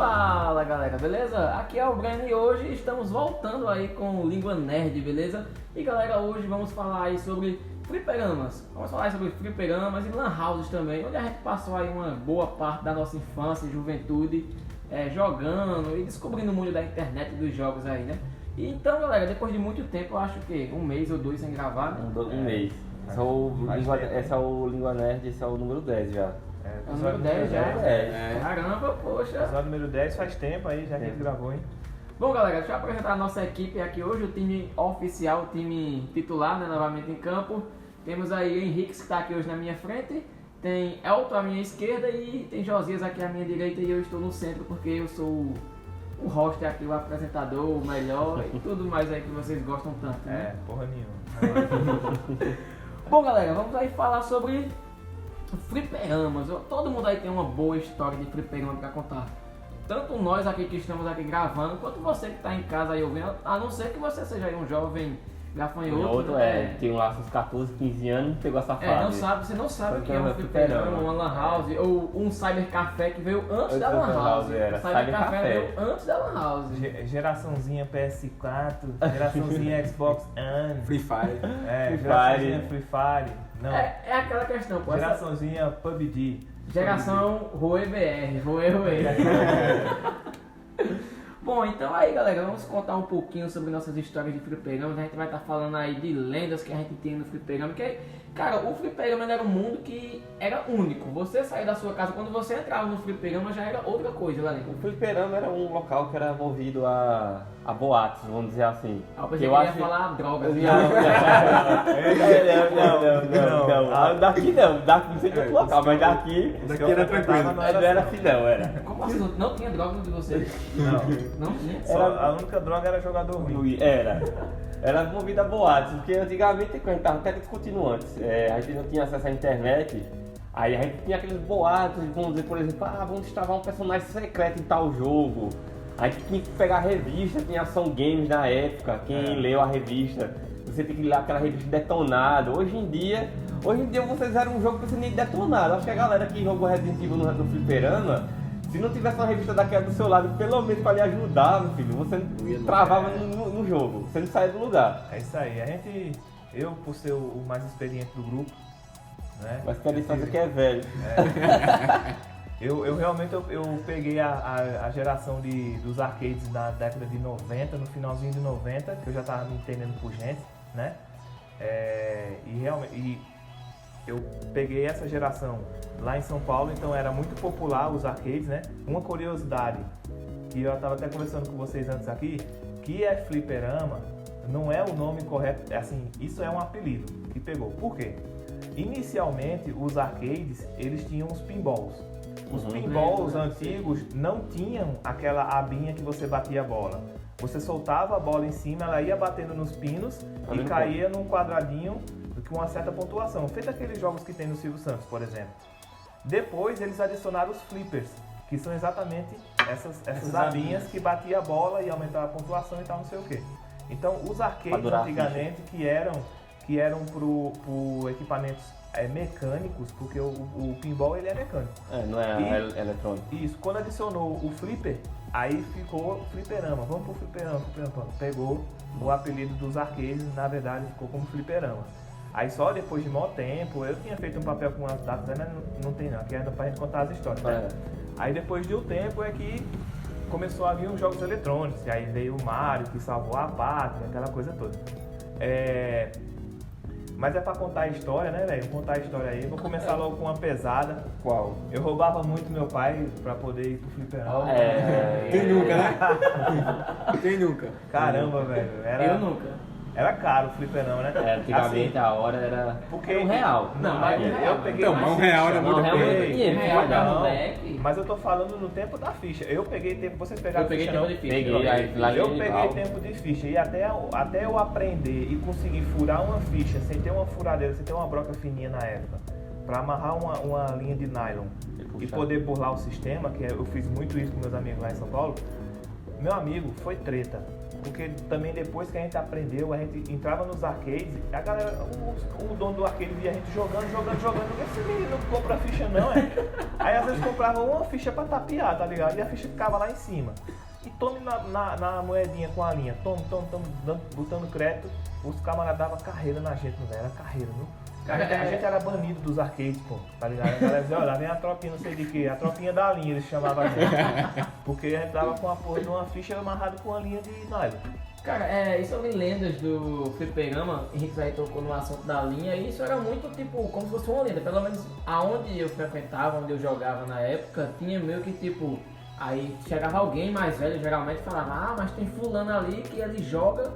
Fala galera, beleza? Aqui é o Breno e hoje estamos voltando aí com Língua Nerd, beleza? E galera, hoje vamos falar aí sobre fliperamas. Vamos falar aí sobre fliperamas e lan houses também, onde a gente passou aí uma boa parte da nossa infância e juventude jogando e descobrindo o mundo da internet e dos jogos aí, né? E então galera, depois de muito tempo, eu acho que 1 mês ou 2 sem gravar, né? Um mês. Esse é o Língua Nerd, esse é o número 10 já. É o número 10 já? Caramba, poxa! Episódio número 10 faz tempo aí, já que a gente gravou, hein? Bom galera, deixa eu apresentar a nossa equipe aqui hoje, o time oficial, o time titular, né, novamente em campo. Temos aí Henrique que está aqui hoje na minha frente, tem Elton à minha esquerda e tem Josias aqui à minha direita e eu estou no centro porque eu sou o host aqui, o apresentador, o melhor e tudo mais aí que vocês gostam tanto, né? Porra nenhuma. Bom galera, vamos aí falar sobre fliperamas. Todo mundo aí tem uma boa história de fliperama pra contar. Tanto nós aqui que estamos aqui gravando, quanto você que está em casa aí ouvindo, a não ser que você seja aí um jovem gafanhoto. Tem lá seus 14, 15 anos, pegou essa fase. Você não sabe o que é um fliperama, uma lan house, ou um cybercafé que veio antes da lan house. Cybercafé veio antes da lan house. Geraçãozinha PS4, geraçãozinha Xbox One. Free Fire. Geraçãozinha Free Fire. Não. É aquela questão, pô. Geraçãozinha PUBG. Geração Roe BR, Roe. Bom, então aí galera, vamos contar um pouquinho sobre nossas histórias de fliperamas. A gente vai estar falando aí de lendas que a gente tem no fliperama, porque, cara, o fliperama era um mundo que era único. Você sair da sua casa, quando você entrava no fliperama já era outra coisa lá dentro. O fliperama era um local que era movido a boatos, vamos dizer assim. Eu pensei que ia falar drogas. Não. Daqui não sei de outro local, mas daqui era tranquilo. Não era assim não, era. Como assim? Não tinha droga de vocês? Não tinha? A única droga era jogador ruim. Era movido a boatos, porque antigamente, quando a gente tava até discutindo antes, a gente não tinha acesso à internet, aí a gente tinha aqueles boatos, vamos dizer, por exemplo, vamos destravar um personagem secreto em tal jogo. A gente tinha que pegar a revista, tinha Ação Games na época, quem leu a revista, você tem que ler aquela revista detonada. Hoje em dia vocês eram um jogo que você nem detonado. Acho que a galera que jogou Resident Evil no fliperama, se não tivesse uma revista daquela do seu lado, pelo menos para lhe ajudar, meu filho, você travava no jogo, você não saía do lugar. É isso aí, eu por ser o mais experiente do grupo, né? Mas que a distância que é velho. Eu realmente peguei a geração dos arcades da década de 90, no finalzinho de 90, que eu já tava me entendendo por gente, né? E eu peguei essa geração lá em São Paulo, então era muito popular os arcades, né? Uma curiosidade, que eu tava até conversando com vocês antes aqui, que é fliperama, não é o nome correto, assim, isso é um apelido que pegou. Por quê? Inicialmente, os arcades, eles tinham os pinballs. Os pinballs antigos não tinham aquela abinha que você batia a bola. Você soltava a bola em cima, ela ia batendo nos pinos e caía num quadradinho com uma certa pontuação. Feito aqueles jogos que tem no Silvio Santos, por exemplo. Depois eles adicionaram os flippers, que são exatamente essas abinhas que batia a bola e aumentava a pontuação e tal, não sei o que. Então os arcades antigamente que eram pro equipamentos mecânicos, porque o pinball ele é mecânico. Não é eletrônico. Isso, quando adicionou o flipper, aí ficou fliperama. Vamos pro fliperama. Pegou o apelido dos arcades, na verdade ficou como fliperama. Aí só depois de muito tempo, eu tinha feito um papel com as datas, mas não tem não, aqui é pra gente contar as histórias, né? Aí depois de um tempo é que começou a vir os jogos eletrônicos, e aí veio o Mario, que salvou a pátria, aquela coisa toda. Mas é pra contar a história, né, velho? Vou contar a história aí. Vou começar logo com uma pesada. Qual? Eu roubava muito meu pai pra poder ir pro fliperama. Quem nunca, né? Quem nunca? Caramba, velho. Eu nunca. Era caro o fliperama, né? Antigamente a hora era porque R$1. Não, mas eu peguei Então, mas R$1 era muito dinheiro. Mas eu tô falando no tempo da ficha. Eu peguei tempo, vocês pegaram ficha, não? Eu peguei Eu peguei tempo de ficha e até eu aprender e conseguir furar uma ficha sem ter uma furadeira, sem ter uma broca fininha na época, pra amarrar uma linha de nylon e poder burlar o sistema, que eu fiz muito isso com meus amigos lá em São Paulo, meu amigo, foi treta. porque também depois que a gente aprendeu, a gente entrava nos arcades, a galera, o dono do arcade via a gente jogando, esse menino não compra ficha não, é? Aí às vezes comprava uma ficha pra tapear, tá ligado? E a ficha ficava lá em cima. E tome na moedinha com a linha, tome, botando crédito, os camaradas davam carreira na gente, não era carreira, viu? A gente era banido dos arcades, pô, tá ligado? A galera dizia, olha, vem a tropinha, não sei de que, a tropinha da linha, eles chamavam a gente. Porque a gente tava com a porra de uma ficha amarrada com uma linha de nylon. Cara, isso sobre lendas do fliperama, Henrique aí tocou no assunto da linha, e isso era muito tipo, como se fosse uma lenda, pelo menos aonde eu frequentava, onde eu jogava na época, tinha meio que tipo, aí chegava alguém mais velho, geralmente falava, mas tem fulano ali que ele joga,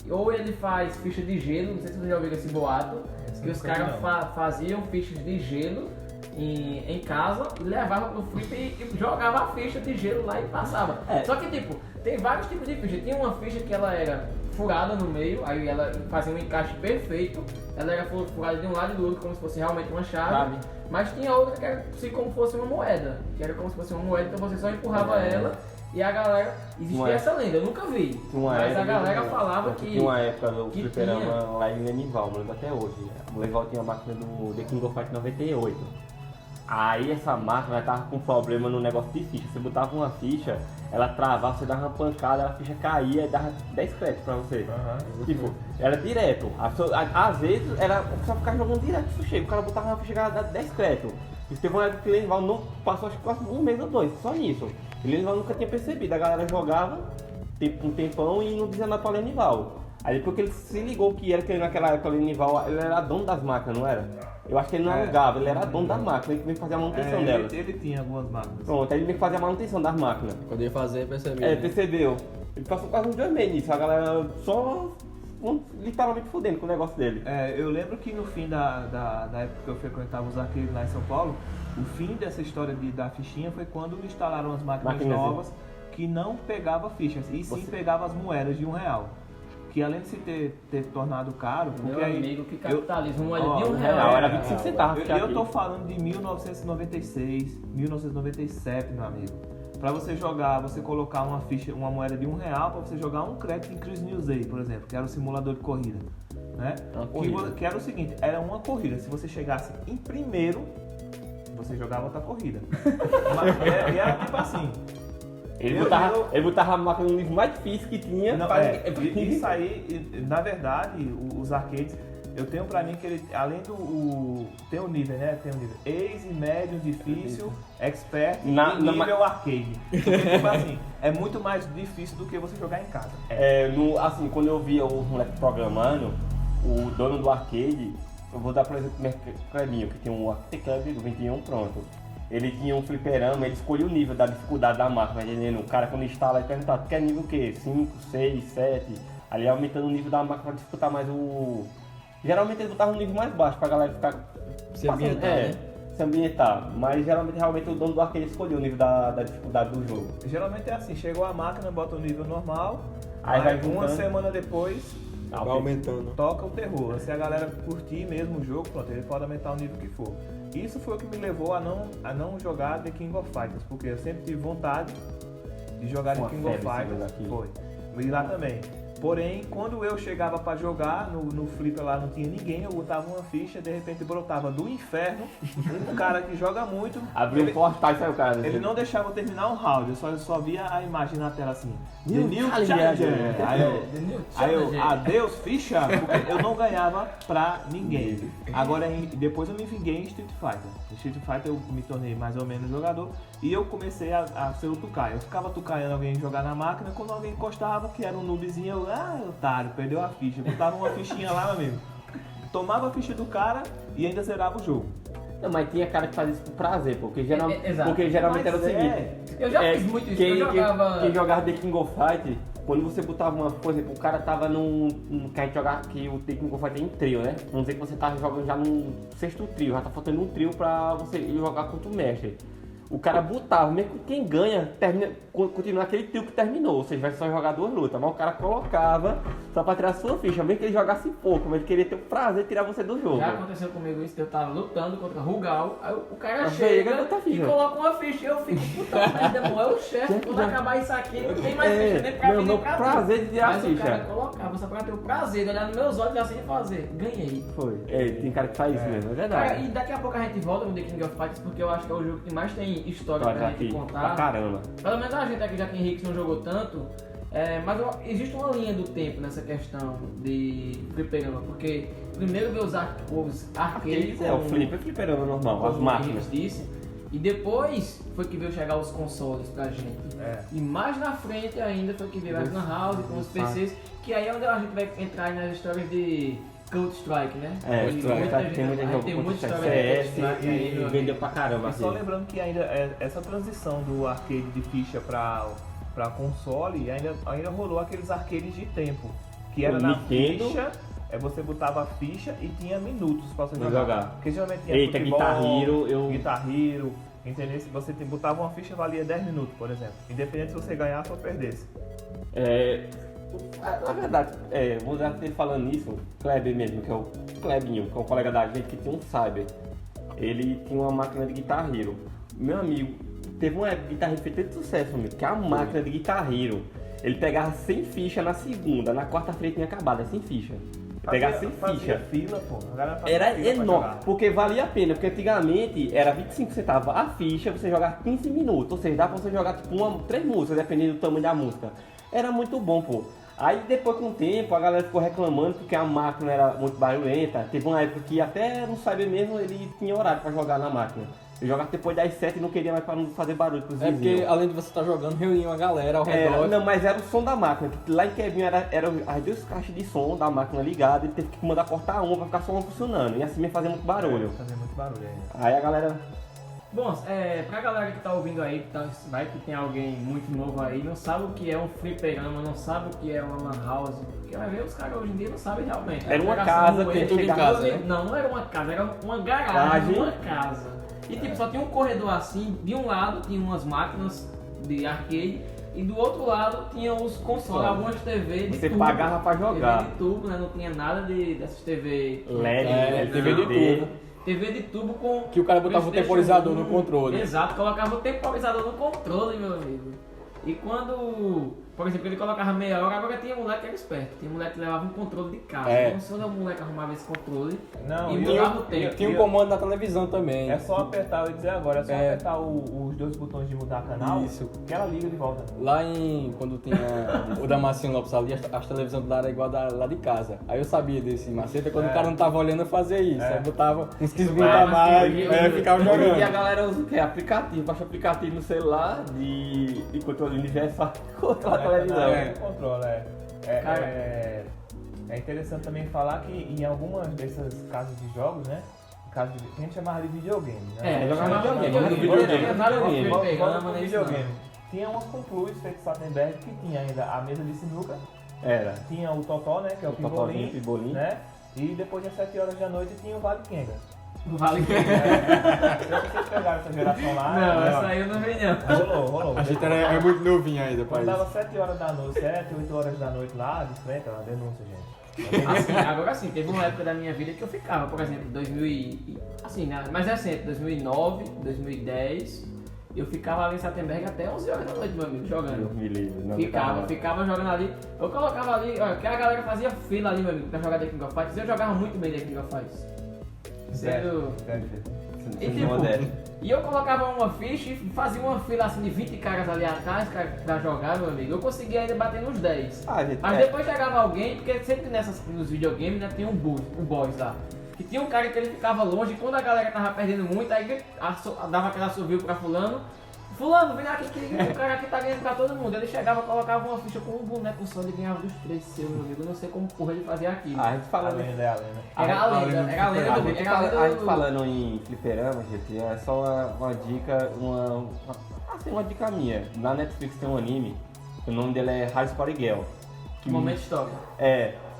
ou ele faz ficha de gelo, não sei se vocês já ouviram esse boato, que os caras faziam fichas de gelo em casa e levavam pro flip e jogava a ficha de gelo lá e passava. Só que tipo, tem vários tipos de ficha. Tinha uma ficha que ela era furada no meio, aí ela fazia um encaixe perfeito, ela era furada de um lado e do outro como se fosse realmente uma chave. Mas tinha outra que era assim, como se fosse uma moeda, que era como se fosse uma moeda, então você só empurrava ela. E a galera, existia essa lenda, eu nunca vi, mas a galera falava que... Tinha uma época do fliperama lá em Lenival, eu lembro até hoje. O Lenival tinha a máquina do The King of Fight 98. Aí essa máquina tava com problema no negócio de ficha. Você botava uma ficha, ela travava, você dava uma pancada, a ficha caía e dava 10 créditos pra você. Tipo, era direto. Às vezes era só ficar jogando direto pro chego. O cara botava uma ficha e dava 10 créditos. E teve uma época que o Lenival não passou acho que quase um mês ou dois, só nisso. O Lenival nunca tinha percebido, a galera jogava um tempão e não dizia nada pra Lenival. Aí depois que ele se ligou que naquela época o Lenival, ele era dono das máquinas, não era? Eu acho que ele não alugava, ele era dono das máquinas, ele que fazia a manutenção delas. Ele tinha algumas máquinas. Pronto, aí ele fazia a manutenção das máquinas. Quando ia fazer, percebeu. Percebeu. Ele passou quase uns 2 meses nisso, a galera só literalmente fudendo com o negócio dele. Eu lembro que no fim da época que eu frequentava os arcades lá em São Paulo, o fim dessa história da fichinha foi quando instalaram as máquinas novas que não pegava fichas, e sim pegava as moedas de R$1. Que além de se ter tornado caro, porque meu amigo, que capitalismo, moeda de R$1. Era 25 centavos. Eu tô falando de 1996, 1997, meu amigo. Pra você jogar, você colocar uma ficha, uma moeda de R$1 pra você jogar um crédito em Cruise News Day, por exemplo, que era um simulador de corrida, né? Que era o seguinte, era uma corrida, se você chegasse em primeiro, você jogava outra corrida. Mas era tipo assim. Ele botava a máquina no nível mais difícil que tinha. Isso aí, na verdade, os arcades, eu tenho pra mim que ele, além do... Tem um nível, né? Tem um nível Ace, médio, difícil, expert e nível arcade. Porque, tipo assim, é muito mais difícil do que você jogar em casa. Assim, quando eu via o moleque programando, o dono do arcade, eu vou dar por exemplo o Clebinho, que tinha um Arcade Club do 21, pronto. Ele tinha um fliperama, ele escolhia o nível da dificuldade da máquina, entendendo? O cara quando instala, ele perguntava, tu quer nível o quê? 5, 6, 7? Ali aumentando o nível da máquina pra disputar mais o... Geralmente ele botava um nível mais baixo pra galera ficar... Se ambientar, né? Se ambientar. Mas realmente o dono do arcade escolheu o nível da dificuldade do jogo. Geralmente é assim, chegou a máquina, bota o nível normal, aí vai uma semana depois... Vai aumentando. Toca o terror. Se a galera curtir mesmo o jogo, pronto, ele pode aumentar o nível que for. Isso foi o que me levou a não jogar The King of Fighters, porque eu sempre tive vontade de jogar The King of Fighters. Foi. E lá também. Porém, quando eu chegava pra jogar, no flipper lá não tinha ninguém, eu botava uma ficha, de repente brotava do inferno, um cara que joga muito. Abriu um portal e saiu o cara. Ele não deixava eu terminar um round, eu só via a imagem na tela assim. The New Challenger. Aí eu, adeus ficha, porque eu não ganhava pra ninguém. Agora, depois eu me vinguei em Street Fighter. Em Street Fighter eu me tornei mais ou menos jogador e eu comecei a ser o tucaia. Eu ficava tucaiando alguém jogar na máquina, quando alguém encostava, que era um noobzinho, eu, otário, perdeu a ficha. Botava uma fichinha lá, meu amigo. Tomava a ficha do cara e ainda zerava o jogo. Não, mas tinha cara que fazia isso por prazer, porque geralmente era o seguinte. Eu já fiz muito isso, eu jogava... Quem jogava The King of Fight, quando você botava uma, por exemplo, o cara tava que a gente jogava, que o The King of Fight é em trio, né? Vamos dizer que você tava jogando já no 6º trio, já tá faltando um trio pra você jogar contra o mestre. o cara botava, mesmo que quem ganha, continua aquele trio que terminou, ou seja, vai só jogar 2 lutas, mas o cara colocava só pra tirar a sua ficha, mesmo que ele jogasse pouco, mas ele queria ter o prazer de tirar você do jogo. Já aconteceu comigo isso, eu tava lutando contra Rugal, aí o cara A chega veiga botar e ficha. coloca uma ficha e eu fico, puta merda, é o chefe, quando acabar isso aqui, não tem mais ficha nem pra meu, mim, meu nem pra prazer tu. de tirar a Mas o ficha. cara colocava só pra ter o prazer de olhar nos meus olhos e assim fazer, ganhei. Foi. Tem cara que faz isso mesmo, é verdade. Cara, e daqui a pouco a gente volta no The King of Fighters porque eu acho que é o jogo que mais tem história Olha pra aqui, gente pra contar. caramba. Pelo menos a gente aqui já tem Henrique que não jogou tanto, existe uma linha do tempo nessa questão de fliperama, porque primeiro veio os arcades, O fliperama normal, as como o máquinas. Henrique disse, e depois foi que veio chegar os consoles pra gente. E mais na frente ainda foi que veio as Lan House com os PCs, que aí é onde a gente vai entrar nas histórias de Counter-Strike, né? É, E tem muita aí jogo tem com muita história CS de Counter-Strike aí, meu e vendeu pra caramba. E só assim. lembrando que ainda essa transição do arcade de ficha pra console, ainda rolou aqueles arcades de tempo. Que era O na Nintendo. ficha, você botava a ficha e tinha minutos pra você Pra jogar. jogar. Porque geralmente tinha Eita, futebol, Guitar Hero, Guitar Hero, entendeu? Se você botava uma ficha, valia 10 minutos, por exemplo. Independente se você ganhasse ou perdesse. Na verdade, vou dar ter falando nisso, o Kleber mesmo, que é o Klebinho, que é um colega da gente que tinha um Cyber. Ele tinha uma máquina de Guitar Hero. Meu amigo, teve uma época que Guitar Hero fez tanto sucesso, amigo, que a máquina de Guitar Hero, ele pegava 100 fichas na segunda, na quarta-feira tinha acabado, 100 fichas. Pegava 100 Fazia fichas. fila, pô. A galera fazia Era fila pra enorme, jogar. porque valia a pena, porque antigamente era 25 centavos a ficha, você jogava 15 minutos, ou seja, dá pra você jogar tipo 3 músicas, dependendo do tamanho da música. Era muito bom, pô. Aí depois com o tempo a galera ficou reclamando porque a máquina era muito barulhenta. Teve uma época que até no Cyber mesmo ele tinha horário pra jogar na máquina. Eu jogava depois das 7 e não queria mais pra não fazer barulho pros É vizinhos. porque além de você estar jogando, reunia uma galera ao redor. Não, mas era o som da máquina. Que lá em Quebinho era as 2 caixas de som da máquina ligada e teve que mandar cortar uma pra ficar só uma funcionando. E assim mesmo fazia muito barulho. Fazia muito barulho ainda. Aí a galera. Bom, pra galera que tá ouvindo aí, vai que tem alguém muito novo aí, não sabe o que é um fliperama, não sabe o que é uma lan house, porque vai ver, os caras hoje em dia não sabem realmente. Era uma geração casa, web, tem tudo em chegava casa, ali- né? Não era uma casa, era uma garagem, Garagem. uma casa. E tipo, só tinha um corredor assim, de um lado tinha umas máquinas de arcade, e do outro lado tinha os consoles, algumas TV de Você tubo. pagava pra jogar. TV de tubo, né? Não tinha nada dessas TV LED, TV de LCD. tubo. TV de tubo com... Que o cara botava o PlayStation temporizador 1. no controle. Exato, colocava o temporizador no controle, meu amigo. E quando, por exemplo, ele colocava meia hora, agora tinha moleque que era esperto. Tinha moleque que levava um controle de casa. É. Então, se o moleque arrumava esse controle Não, e e mudava o tempo. Tinha um comando na televisão também. É só apertar, eu ia dizer agora, é só É. apertar os 2 botões de mudar canal Isso. que ela liga de volta. Lá quando tinha o Damasceno Lopes ali, as televisões lá era igual lá de casa. Aí eu sabia desse macete, quando o cara não tava olhando eu fazia isso. Aí botava uns 15 minutos a mais, aí ficava Hoje em dia a jogando. galera usa o quê? Aplicativo, baixa aplicativo no celular de controle universal contra a televisão. Controle, Cara. É interessante também falar que em algumas dessas casas de jogos, né? Casa de, que a gente chamava de videogame, né? jogava videogame, Não videogame, tinha nada de videogame. fliperama, Vamos pro nem isso não. videogame. Tinha umas com plus feito Sattenberg que tinha ainda a mesa de sinuca, Era. tinha o totó, né? Que é o Totozinho, pimbolim, Pibolim. né? E depois das 7 horas da noite tinha o Vale Kenga. Vale. Não sei se vocês pegaram essa geração lá. Não, né? essa aí eu não vi não. Rolou. A gente é muito novinho ainda pra Quando dava isso. 7 horas da noite, 7, 8 horas da noite lá, de frente, é uma denúncia, gente. Assim, agora sim, teve uma época da minha vida que eu ficava, por exemplo, 2000 assim, né, mais recente, 2009, 2010, eu ficava ali em Sattenberg até 11 horas da noite, meu amigo, jogando. Deus me livre, não Ficava jogando ali. Eu colocava ali, olha, que a galera fazia fila ali, meu amigo, pra jogar The King of Fighters. Eu jogava muito bem The King of Fighters. Sendo... E, Sendo tipo, modesto. e eu colocava uma ficha e fazia uma fila assim de 20 caras ali atrás pra jogar, meu amigo. Eu conseguia ainda bater nos 10. Gente, Mas depois chegava alguém, porque sempre nos videogames, né, tinha um boss lá. Que tinha um cara que ele ficava longe e quando a galera tava perdendo muito, aí ele dava aquela assovio pra fulano. Fulano, vem aqui que o cara aqui tá ganhando pra todo mundo. Ele chegava, colocava uma ficha com um boneco só, ele ganhava dos 3 seus, meu amigo. Eu não sei como porra ele fazia aquilo. A gente A falando, lenda é a lenda. Era a lenda do a gente, era a lenda a gente do- falando em fliperama, gente, é só uma dica, uma dica minha. Na Netflix tem um anime, o nome dele é High Score Girl. Momento histórico.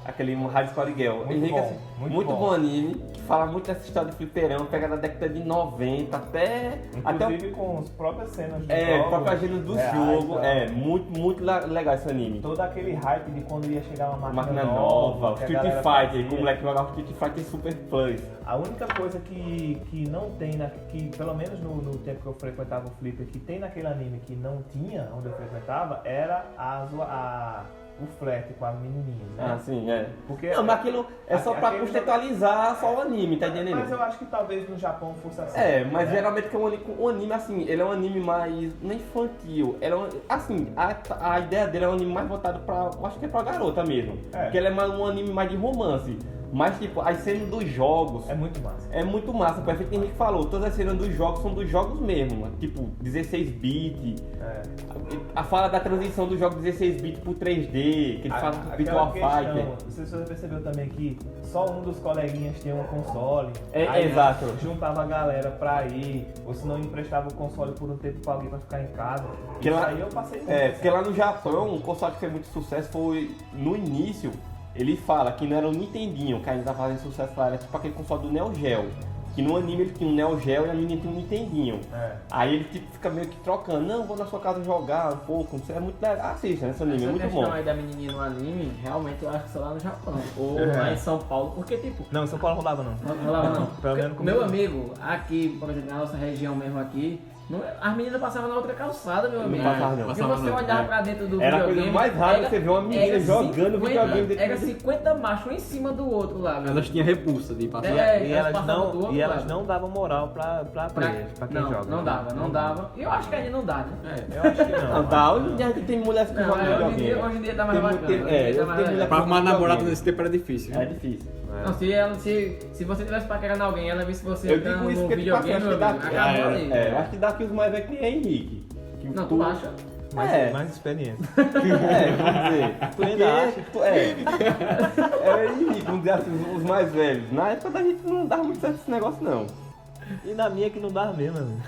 aquele High Score Girl. Muito Henrique, bom, assim, muito muito bom. bom anime, que fala muito dessa história de fliperama, pega da década de 90 até Inclusive com as próprias cenas do o jogo. próprio gênero do reais, jogo. tá? É, muito legal esse anime. Todo aquele hype de quando ia chegar uma Máquina máquina nova, que a Street galera Fighter, fazia. que o moleque jogava Street Fighter Super Plus. A única coisa que não tem, que pelo menos no tempo que eu frequentava o Flipper, que tem naquele anime que não tinha onde eu frequentava, era o flerte com a menininha, né? Ah, sim, é. Porque Não, mas aquilo é só pra aquele contextualizar só o anime, tá entendendo? Mas eu acho que talvez no Japão fosse assim. É, mas né? geralmente que o anime, assim, ele é um anime mais, não é infantil, ele é assim, a ideia dele é um anime mais voltado pra, eu acho que é pra garota mesmo, É. porque ele é mais um anime mais de romance, mas tipo, as cenas dos jogos É muito massa. é muito massa, pô, é feito que o Henrique falou, todas as cenas dos jogos são dos jogos mesmo, tipo, 16-bit, É. a fala da transição do jogo 16-bit pro 3D, que ele fala do Aquela Virtual Fighter. questão, não sei se você percebeu também que só um dos coleguinhas tinha um console. É, aí exato. Juntava a galera pra ir, ou se não emprestava o console por um tempo pra alguém pra ficar em casa. Que Isso lá- aí eu passei muito. É, porque lá no Japão, um console que fez muito sucesso foi, no início, ele fala que não era o Nintendinho que ainda tá fazendo sucesso lá, era tipo aquele console do Neo Geo. Que no anime ele tinha um Neo Geo e a menina tinha um Nintendinho. É. Aí ele tipo, fica meio que trocando, não, vou na sua casa jogar um pouco, não sei, é muito legal. Assista esse anime, é Essa muito questão bom. aí da menininha no anime, realmente eu acho que só lá no Japão. Ou É. lá em São Paulo, porque tipo, Não, em São Paulo rolava não. não rolava não. Pelo menos Porque meu comigo. amigo, aqui, por exemplo, na nossa região mesmo aqui, as meninas passavam na outra calçada, meu amigo. passava, não. Se Passava você não. olhar É. pra dentro do Era a videogame... coisa mais rara você ver uma menina era jogando 50 videogame dentro Era do- 50 machos um em cima do outro lá, meu Elas amigo. tinham repulsa de passar. É, E elas elas passavam do outro não lado. davam moral pra players, pra quem não, joga. não dava. E eu acho que ainda não dá, né? É. Eu acho que não. Não, tá, hoje em dia tem mulheres que Não, jogam hoje videogame. em dia tá mais Tem bacana. muito- hoje em dia tá eu mais tenho legal. mulher Pra arrumar videogame. namorado nesse tempo era difícil. É difícil. Não, se você tivesse paquerando alguém, ela visse você Eu entrando digo isso no porque tipo, videogame, acho que meu amigo, daqui, acabou ali. eu acho que daqui os mais velhos que nem é Henrique. Que Não, tu acha? Mais experiência. Vamos dizer. Tu ainda acha? É Henrique, vamos dizer assim, os mais velhos. Na época da gente não dava muito certo esse negócio, não. E na minha que não dava mesmo, amigo.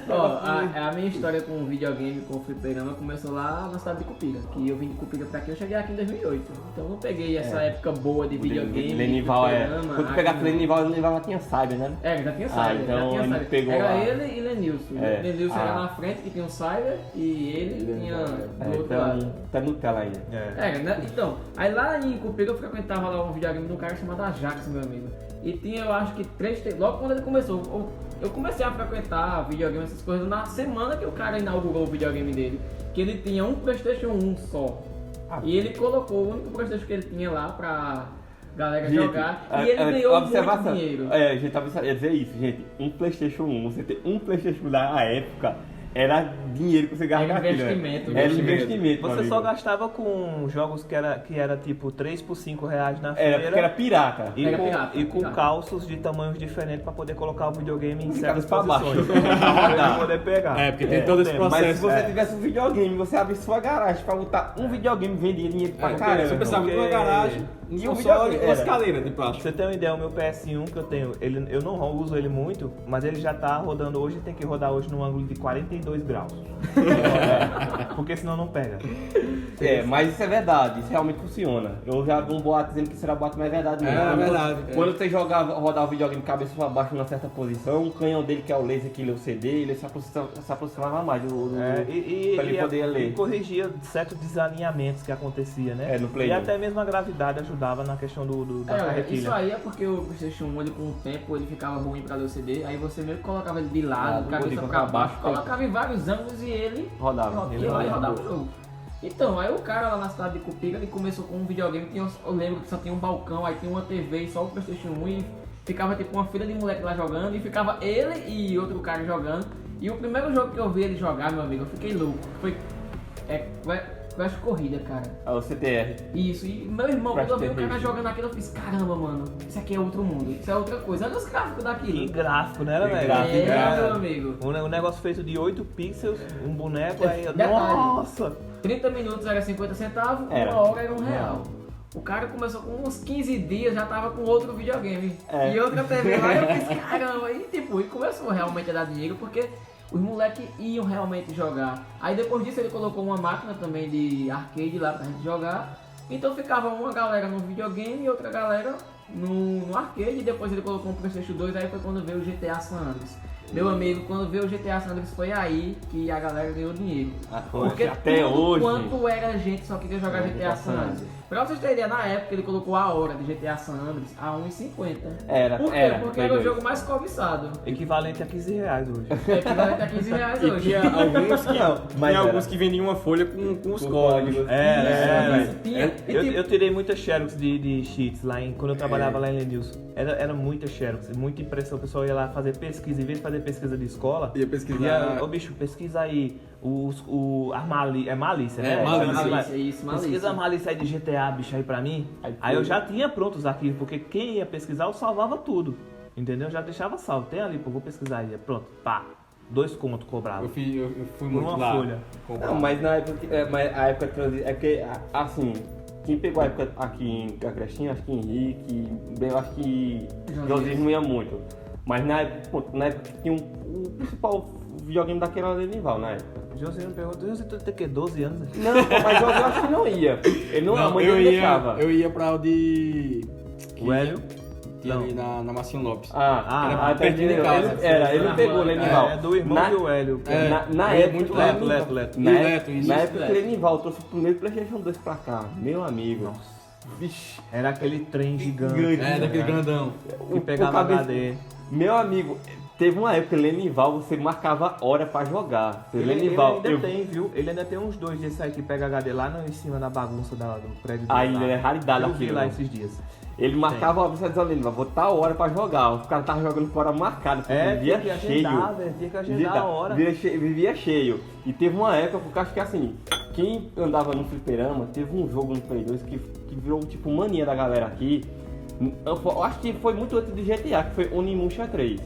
Ó, a minha história com o videogame, com o fliperama, começou lá na cidade de Cupira. Que eu vim de Cupira pra aqui, eu cheguei aqui em 2008. Então eu não peguei essa época boa de videogame. Lenival fliperama, Quando tu pegasse aqui. Lenival já tinha Cyber, né? Já tinha Cyber, então já tinha ele Cyber. pegou Era lá. ele e Lenilson. É. Lenilson era Ah. na frente, que tinha um Cyber, e ele tinha do outro lado. Então, tá Nutella ainda. Né? Então, aí lá em Cupira eu frequentava lá um videogame de um cara chamado Ajax, meu amigo. E tinha, eu acho que logo quando ele começou, eu comecei a frequentar videogame, essas coisas, na semana que o cara inaugurou o videogame dele. Que ele tinha um PlayStation 1 só. E ele colocou o único PlayStation que ele tinha lá pra galera jogar. E ele ganhou muito dinheiro. Gente, ia dizer isso, gente. Um PlayStation 1, você ter um PlayStation na época, era dinheiro que você gastava. Era investimento, Era investimento. Você meu só amigo. gastava com jogos que era tipo 3 por 5 reais na Era feira. porque era pirata. E Era com, pirata, e com pirata. calços de tamanhos diferentes pra poder colocar o videogame em certas pra baixo. posições. Pra poder pegar. É, porque tem todo esse mas processo. Mas se você É. tivesse um videogame, você abrir sua garagem pra botar um videogame, vendia dinheiro pra Porque caramba. você pensava porque- numa garagem, E um o só videogame e uma era. escaleira de Pra plástico. você ter uma ideia, o meu PS1 que eu tenho, eu não uso ele muito, mas ele já tá rodando hoje, tem que rodar hoje num ângulo de 42 graus. Porque senão não pega. Mas isso é verdade, isso realmente funciona. Eu já vi um boato dizendo que será boato, mas é verdade mesmo. É Quando- verdade, é. Quando você rodar o videogame cabeça pra baixo numa certa posição, o canhão dele, que é o laser que lê o CD, ele se aproximava mais do pra ele poder ler. E corrigia certos desalinhamentos que acontecia, né? No Play E 1. até mesmo a gravidade ajudava na questão da carretilha. Isso aí é porque o PlayStation 1, ele, com o tempo, ele ficava ruim pra ler o CD, aí você meio que colocava ele de lado, Ah, cabeça botou pra pra baixo, baixo, colocava em vários ângulos e ele Rodava. ia lá e rodava o jogo. Então, aí o cara lá na cidade de Cupira, ele começou com um videogame que eu lembro que só tinha um balcão, aí tinha uma TV e só o PlayStation 1 e ficava tipo uma fila de moleque lá jogando e ficava ele e outro cara jogando. E o primeiro jogo que eu vi ele jogar, meu amigo, eu fiquei louco. Foi Crash Corrida, cara. É o CTR. Isso, e meu irmão, Crash quando eu vi o Team cara Racing. jogando aquilo, eu fiz, caramba, mano, isso aqui é outro mundo, isso é outra coisa. Olha os gráficos Que daquilo. gráfico, né, velho? gráfico, Meu amigo. Um negócio feito de 8 pixels, um boneco, aí. Detalhe. Nossa! 30 minutos era 50 centavos, Era. uma hora era R$1. O cara começou com uns 15 dias, já tava com outro videogame. E outra TV lá, eu fiz, caramba, e tipo, e começou realmente a dar dinheiro, porque os moleques iam realmente jogar. Aí depois disso ele colocou uma máquina também de arcade lá pra gente jogar. Então ficava uma galera no videogame e outra galera no arcade, e depois ele colocou um PlayStation 2, aí foi quando veio o GTA San Andreas. Meu amigo, quando veio o GTA San Andreas foi aí que a galera ganhou dinheiro. Porque até tudo hoje. quanto era gente só queria jogar GTA San Andreas. Pra vocês terem ideia, na época ele colocou a hora de GTA San Andreas a R$1,50. Era, Por quê? era. Porque Play era o 2. jogo mais cobiçado. Equivalente a R$15 hoje. É equivalente a R$15 E hoje. tinha alguns que, Não, mas tinha alguns era. que vendiam uma folha com os Com códigos. códigos. Isso, tinha. E tipo, Eu tirei muitas xerox de cheats lá quando eu trabalhava lá em Lenilson. Era muita xerox, muita impressão. O pessoal ia lá fazer pesquisa, em vez de fazer pesquisa de escola, Ia pesquisar. ô bicho, pesquisa aí é malícia, É, né? malícia, isso, malícia. Pesquisa a malícia aí de GTA, bicho, aí pra mim. Aí eu já tinha pronto os arquivos, porque quem ia pesquisar eu salvava tudo. Entendeu? Eu já deixava salvo. Tem ali, pô, vou pesquisar aí. Pronto, pá. 2 contos cobrava. Eu fui Por muito uma lá. folha. comprar. Não, mas na época, mas a época de transição, é porque, assim, quem pegou a época aqui em Agrestinho, acho que Henrique, bem, eu acho que José não ia muito. Mas na época tinha o principal videogame daquele era o Lenival, na época. José não perguntou, José tem que 12 anos? Né? Não, pô, mas José eu acho que não ia. Ele não, a mãe eu dele ia, deixava. eu ia pra o de... O Hélio? Tinha Não. ali na Marcinho Lopes. Era pertinho de ele, casa. ele Na pegou o rua, Lenival. É do irmão do Hélio. É. Na Eu ia época, muito lá. Leto. Na Leto, isso, época que Leto. o Lenival trouxe o primeiro PlayStation 2 pra cá, meu amigo. Vixe, Era aquele trem gigante. Gigante. É, daquele grandão. Que pegava HD. Meu amigo, teve uma época, Lenival, você marcava hora pra jogar. Ele Lenival, ainda tem, viu? Ele ainda tem uns 2 desses aí que pega HD lá em cima da bagunça do prédio dele. Ainda lá. é raridade Eu vi aquilo, lá né? esses dias. ele marcava a hora, você dizia, Lenival, vou estar hora pra jogar. Os caras estavam jogando fora marcado, É, vivia tinha que cheio. agendar, velho. Tinha que agendar a hora. Vivia cheio. E teve uma época, porque acho que assim, quem andava no fliperama, teve um jogo no Play 2 que virou tipo mania da galera aqui. Eu acho que foi muito antes de GTA, que foi Onimusha 3.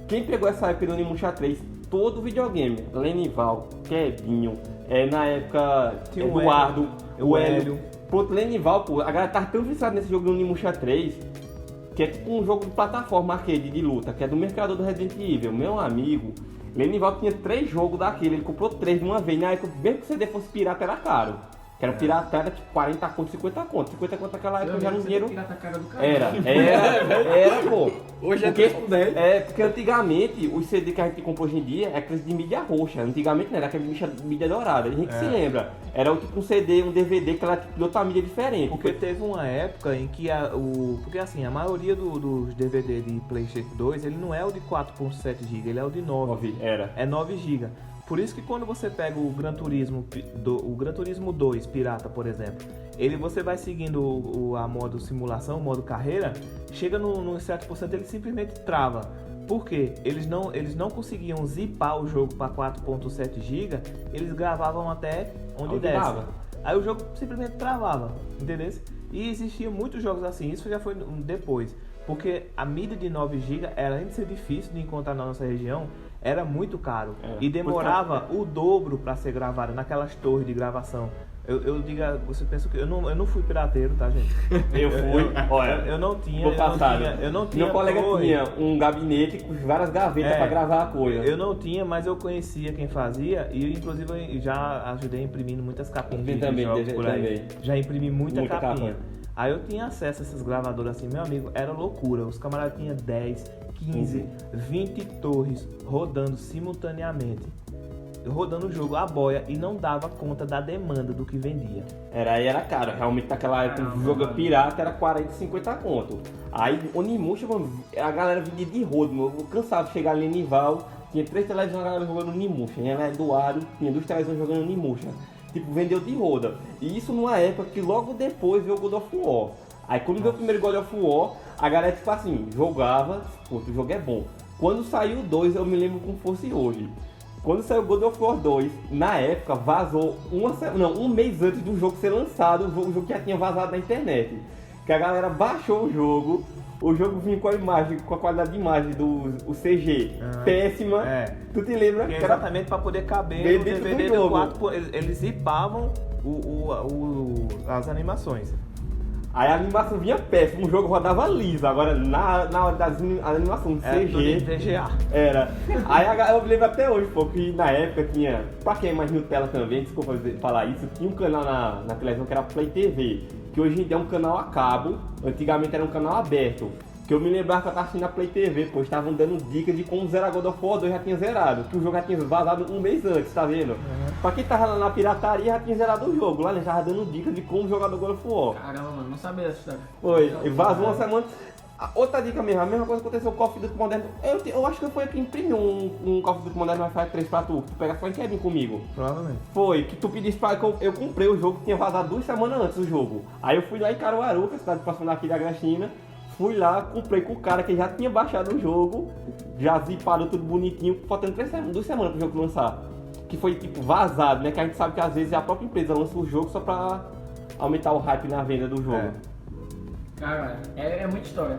Quem pegou essa época do Onimusha 3, todo videogame, Lenival, Kebinho, na época Tinha o Eduardo, o Hélio. Pronto, Lenival, pô, a galera tava tão viciada nesse jogo do Onimusha 3, que é tipo um jogo de plataforma arcade de luta, que é do mercado do Resident Evil. Meu amigo, Lenival tinha 3 jogos daquele, ele comprou 3 de uma vez. Na época, mesmo que o CD fosse pirata, era caro. Que era pirata, era tipo 40 conto, 50 conto. 50 conto naquela época já era um dinheiro. Era, pô. Hoje é Porque, 3 por 10. porque antigamente, os CD que a gente compra hoje em dia é aqueles de mídia roxa. Antigamente não era aquele mídia dourada. A gente se lembra. Era tipo um CD, um DVD que era tipo de outra mídia diferente. Porque teve uma época em que porque assim, a maioria dos DVD de PlayStation 2, ele não é o de 4.7 GB, ele é o de 9. Era. É 9 GB. Por isso que quando você pega o Gran Turismo 2 Pirata, por exemplo, você vai seguindo a modo simulação, o modo carreira, chega num certo porcento ele simplesmente trava. Por quê? Eles não conseguiam zipar o jogo para 4.7 GB, eles gravavam até onde desce. dava. Aí o jogo simplesmente travava, entendeu? E existiam muitos jogos assim, isso já foi depois. Porque a mídia de 9 GB, além de ser difícil de encontrar na nossa região, era muito caro. E demorava o dobro para ser gravado naquelas torres de gravação. Eu digo, você pensa que eu não fui pirateiro, tá, gente? Eu fui, olha, Eu não tinha. vou passar, eu não tinha meu colega torre. tinha um gabinete com várias gavetas pra gravar a coisa. Eu não tinha, mas eu conhecia quem fazia e inclusive eu já ajudei imprimindo muitas capinhas de também, jogos por aí. também. Já imprimi muita capinha. capa. Aí eu tinha acesso a esses gravadores assim, meu amigo, era loucura. Os camaradas tinham 10, 15, 20 torres rodando simultaneamente. Rodando o jogo a boia e não dava conta da demanda do que vendia. Era caro, realmente naquela época o jogo pirata era 40, 50 conto. Aí Onimusha, mano, a galera vendia de rodo, mano. Eu cansava de chegar ali em Nival, tinha 3 televisões, a galera jogando Onimusha. Ela Eduardo, tinha 2 televisões jogando Onimusha. Tipo, vendeu de roda. E isso numa época que logo depois veio o God of War. Aí quando veio o primeiro God of War, a galera tipo assim, jogava, pô, o jogo é bom. Quando saiu o 2, eu me lembro como fosse hoje. Quando saiu o God of War 2, na época vazou um mês antes do jogo ser lançado, o jogo já tinha vazado na internet. Que a galera baixou o jogo vinha com a imagem, com a qualidade de imagem do CG péssima. Tu te lembra? Que é exatamente para poder caber no DVD do 4, eles zipavam as animações. Aí a animação vinha péssima, o jogo rodava liso. Agora na hora das animações CG. VGA. Era. Aí eu me lembro até hoje, pô, que na época tinha. Pra quem é mais Nutella também, desculpa falar isso, tinha um canal na televisão que era Play TV. Que hoje em dia é um canal a cabo, antigamente era um canal aberto. Que eu me lembrava que eu tava assistindo na Play TV, pô, estavam dando dicas de como zerar God of War 2 já tinha zerado. Que o jogo já tinha vazado um mês antes, tá vendo? Pra quem tava lá na pirataria já tinha zerado o jogo. Lá eles estavam dando dicas de como jogar do God of War. Caramba, mano, não sabia dessa história. Foi, e vazou uma semana. Outra dica mesmo, a mesma coisa aconteceu com o Call of Duty Modern. Eu acho que foi que imprimiu um Call of Duty Modern Warfare 3 pra tu. Tu pega só em Kevin comigo. Provavelmente. Foi, que tu pedisse pra que eu comprei o jogo, que tinha vazado 2 semanas antes do jogo. Aí eu fui lá em Caruaru, que é a cidade próxima daqui da Granchina. Fui lá, comprei com o cara que já tinha baixado o jogo, já zipado tudo bonitinho, faltando 2 semanas pro jogo lançar. Que foi tipo vazado, né? Que a gente sabe que às vezes a própria empresa lança o jogo só pra aumentar o hype na venda do jogo. Cara, é muita história.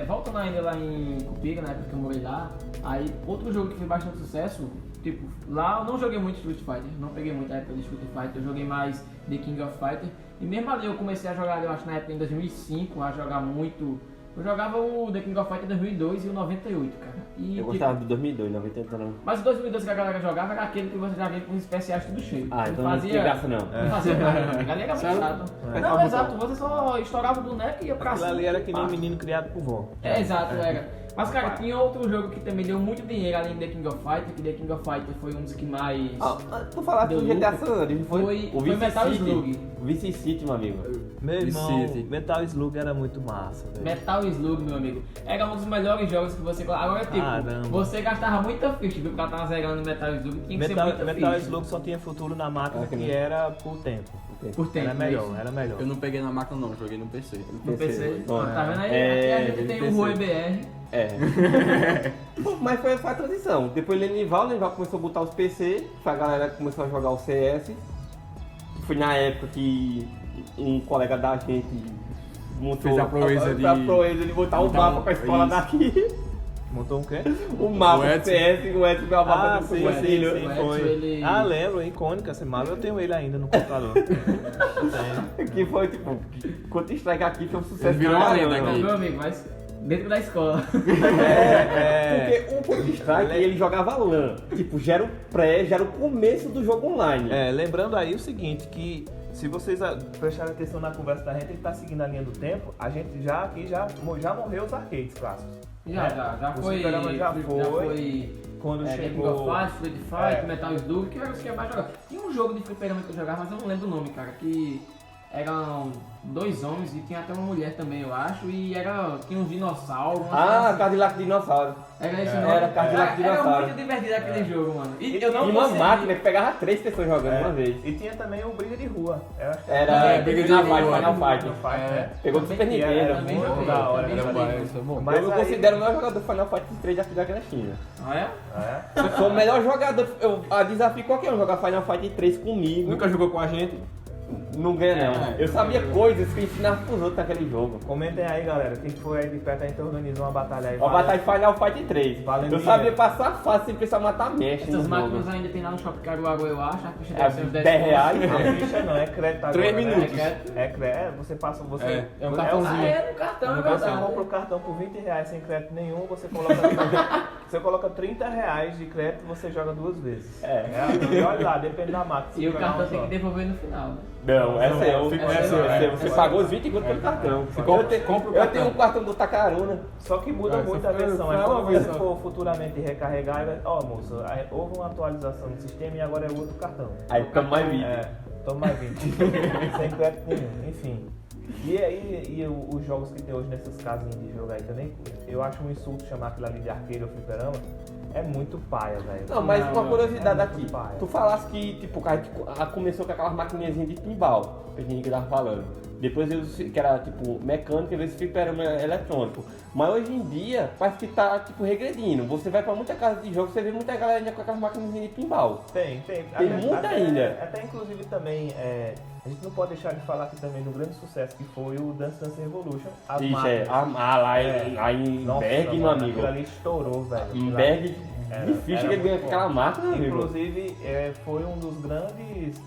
Voltando ainda lá em Cupiga, na época que eu morei lá, aí outro jogo que fez bastante sucesso, tipo, lá eu não joguei muito Street Fighter, não peguei muito a época de Street Fighter, eu joguei mais The King of Fighter. E mesmo ali eu comecei a jogar, eu acho na época em 2005, a jogar muito. Eu jogava o The King of Fighter 2002 e o 98, cara. E, Eu gostava do 2002, 98 não. Mas o 2002 que a galera jogava era aquele que você já via com os especiais tudo cheio. Ah, Você então não tinha graça não. Não fazia nada, não. A galera era muito chato. Não, exato, você só estourava o boneco e ia pra Aquilo cima. ali era que nem um menino criado por vó. Exato, era. Mas, cara, tinha outro jogo que também deu muito dinheiro além do The King of Fighter, que The King of Fighter foi um dos que mais... Tu falaste do Deu GTA lucro. San Andreas, Foi o Vice Metal City. Slug. O Vice City, meu amigo. Meu irmão, City. Metal Slug era muito massa, velho. Metal Slug, meu amigo, era um dos melhores jogos que você... Agora, tipo, Caramba. você gastava muita ficha, viu, pra estar zerando Metal Slug, tinha que ser muita Metal ficha. Slug só tinha futuro na máquina que que nem- era por tempo. Por tempo, Era melhor, isso. era melhor. Eu não peguei na máquina não, joguei no PC. No PC. Bom, Tá vendo aí? é, Aqui a gente tem o Rui BR. Bom, mas foi a transição. Depois Lenival começou a botar os PC, a galera começou a jogar o CS. Que foi na época que um colega da gente montou Fez a proeza de botar o Então, mapa pra escola isso. daqui. Montou um quê? O mapa O do Edson. CS, o Edson meu mapa do sim, Conselho. sim, O foi. Edson, ele- Ah, lembro, icônica essa mala. Eu tenho ele ainda no computador. Eu tenho. Que foi tipo, Counter-Strike aqui foi um sucesso. Virou uma caramba. lenda aqui. Meu amigo, mas dentro da escola. Porque o Counter-Strike ele jogava LAN. Tipo, já era o começo do jogo online. Lembrando aí o seguinte, que se vocês prestarem atenção na conversa da gente, ele tá seguindo a linha do tempo, a gente já morreu os arcades clássicos. Já O foi. Fliperama já foi. Quando The King chegou... of Fighters, Street Fighter, É. Metal Slug, que era os que eu mais jogava. Tinha um jogo de fliperama que eu jogava, mas eu não lembro o nome, cara, que eram 2 homens e tinha até uma mulher também, eu acho, e tinha uns dinossauros. Cadillac Dinossauro. Era esse Era nome. Cadillac Era Dinossauro. muito divertido aquele jogo, mano. E E eu não E uma consegui- máquina que pegava 3 pessoas jogando uma vez. E tinha também o Briga de Rua. Eu acho que Era Briga de Final Rua, Fight, Final Fight. Final Fight, né? Pegou do Super Que era Nintendo. também muito joguei, da hora. também né? joguei. Isso é bom. Mas Eu aí- considero o melhor jogador do Final Fight 3 aqui da Granchina. Ah, é? É. Eu sou o melhor jogador. Eu desafio qualquer um jogar Final Fight 3 comigo. Nunca jogou com a gente? Não ganha não. Eu sabia coisas que eu ensinava pros outros naquele jogo. Comentem aí, galera. Quem for aí de perto, a gente organiza uma batalha aí. Ó, batalha de Final Fight 3. Valeu, Eu sabia passar fácil sem precisar matar mexe no Essas jogo. máquinas ainda tem lá no Shopping Caruaru, eu acho. A ficha É deve ser uns 10 R$10. A ficha não, é crédito agora. 3 né? minutos. É crédito. Você passa. Você, É um Ah, cartãozinho. é, no cartão, é Você verdade. compra o cartão por R$20 sem crédito nenhum, você coloca R$30 de crédito e você joga 2 vezes. E olha lá, depende da máquina. E o cartão tem que devolver no final, né? Não, é seu. Fica É seu, seu. Você pagou os 20 conto pelo cartão. compra o Eu tenho um cartão do Tacaruna. Só que muda Essa muito a foi- versão. foi Aí uma quando vez você só. for futuramente recarregar, ó moço, aí houve uma atualização do sistema e agora é outro cartão. Aí toma mais 20. Toma mais 20. Sem crédito nenhum, enfim. E aí, os jogos que tem hoje nessas casinhas de jogo aí também, eu acho um insulto chamar aquilo ali de arcade ou fliperama. É muito paia, velho. Não, mas uma curiosidade é aqui. muito paia. Tu falasse que, tipo, a gente começou com aquelas maquininhas de pinball, que a gente tava falando. Depois que era, tipo, mecânica, vezes fliperama eletrônico. Mas hoje em dia, parece que tá, tipo, regredindo. Você vai pra muita casa de jogo, você vê muita galera ainda com aquelas maquininhas de pinball. Tem. muita ainda. Até inclusive também, a gente não pode deixar de falar aqui também do grande sucesso que foi o Dance Dance Revolution. As Ixi, máquinas. lá em Nossa, Berg, meu mano, amigo. aquilo ali estourou, velho. Em Aquilo Berg, Era- difícil era que ele ganha muito com aquela bom. máquina, meu amigo. Inclusive, foi um dos grandes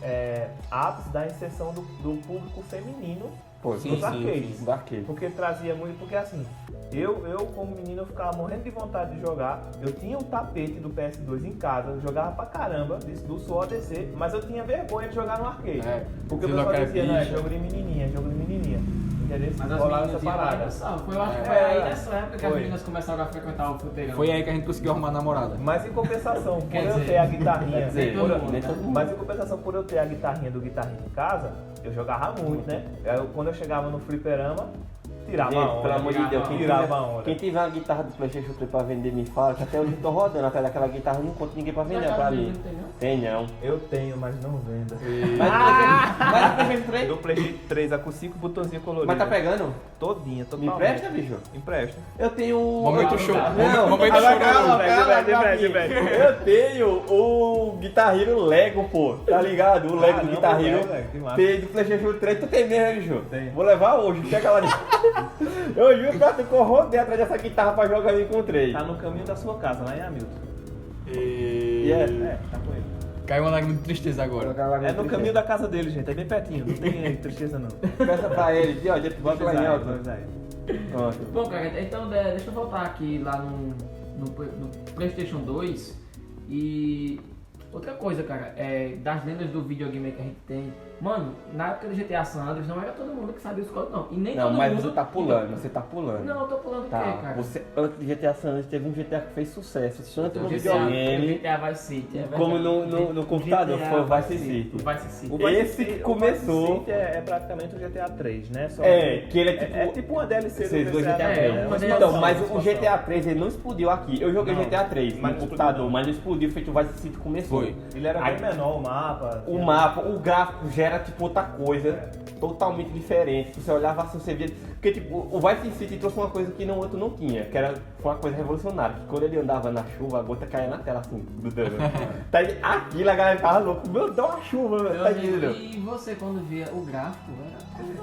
ápices da inserção do público feminino Pô, nos arcades. Nos arcades. Porque trazia muito, porque assim, eu como menino eu ficava morrendo de vontade de jogar. Eu tinha um tapete do PS2 em casa, eu jogava pra caramba, do suor descer, mas eu tinha vergonha de jogar no arcade. Porque o Você não pessoal quer dizia, não, é bicha. jogo de menininha, jogo de menininha. Entendeu? Mas as Rolava meninas essa parada. foi, eu acho que foi aí nessa época que as Foi. meninas começaram a frequentar o fliperama. Foi aí que a gente conseguiu arrumar namorada. Mas em compensação, por Quer eu dizer, ter a guitarrinha, quer dizer, por eu- todo mundo, né? mas em compensação por eu ter a guitarrinha do guitarrinho em casa, eu jogava muito, né? Quando eu chegava no fliperama, tirava a Gente, onda. pelo amor de Deus, tirava a onda. quem tiver uma guitarra do PlayStation 3 pra vender, me fala, que até hoje eu tô rodando atrás daquela guitarra, não encontro ninguém pra vender pra mim. Tem não. Eu tenho, mas não vendo. Mas o PlayStation 3? Do PlayStation 3, a com 5 botãozinhos coloridos. Mas tá pegando? Todinha, Me totalmente. empresta, bicho? Empresta. Eu tenho. Momento show. Não, Momento agora show. calma, Diverte. Eu tenho o Guitar Hero Lego, pô. Tá ligado? O Lego do Caramba, Guitar Hero. velho, que massa. Tem do PlayStation 3, tu tem mesmo, bicho? Tenho. Vou levar hoje, chega lá. Eu juro pra tu que eu rodei atrás dessa guitarra pra jogar e encontrei. Tá no caminho da sua casa, lá em Hamilton. E é. Tá com ele. Caiu uma lágrima de tristeza agora. É no caminho da casa dele, gente. É bem pertinho. Não tem tristeza, não. Peça pra ele, ó, gente, bota lá em alto. Vamos aí. Pronto. Bom, cara, então deixa eu voltar aqui lá no PlayStation 2 e outra coisa, cara, das lendas do videogame que a gente tem. Mano, na época do GTA San Andreas não era todo mundo que sabia os códigos, não. E nem Não, todo mas mundo. você tá pulando, você tá pulando. Não, eu tô pulando o Tá, quê, cara? você, antes do GTA San Andreas, teve um GTA que fez sucesso, tanto no O videogame GTA Vice City, é verdade. como no computador, GTA foi o Vice City. O Vice City. O Vice Esse City- que o começou- Vice City é praticamente o GTA 3, né? Só Que ele é tipo... É tipo uma DLC Vocês do dois GTA GTA 3. uma uma DLC. Então, mas expansão, o GTA 3 ele não explodiu aqui. Eu joguei Não, GTA 3 mas no não computador, explodiu, não. mas não explodiu feito o Vice City começou. Foi. Ele era Aí- bem menor, o mapa. O mapa, o gráfico já era tipo outra coisa, totalmente diferente. Você olhava assim, você via. Porque tipo, o Vice City trouxe uma coisa que no outro não tinha, que era foi uma coisa revolucionária, que quando ele andava na chuva, a gota caía na tela assim, do dano. Tá, aquilo a galera ficava louco, meu Deus, uma chuva, Meu tá amigo, entendendo? e você quando via o gráfico,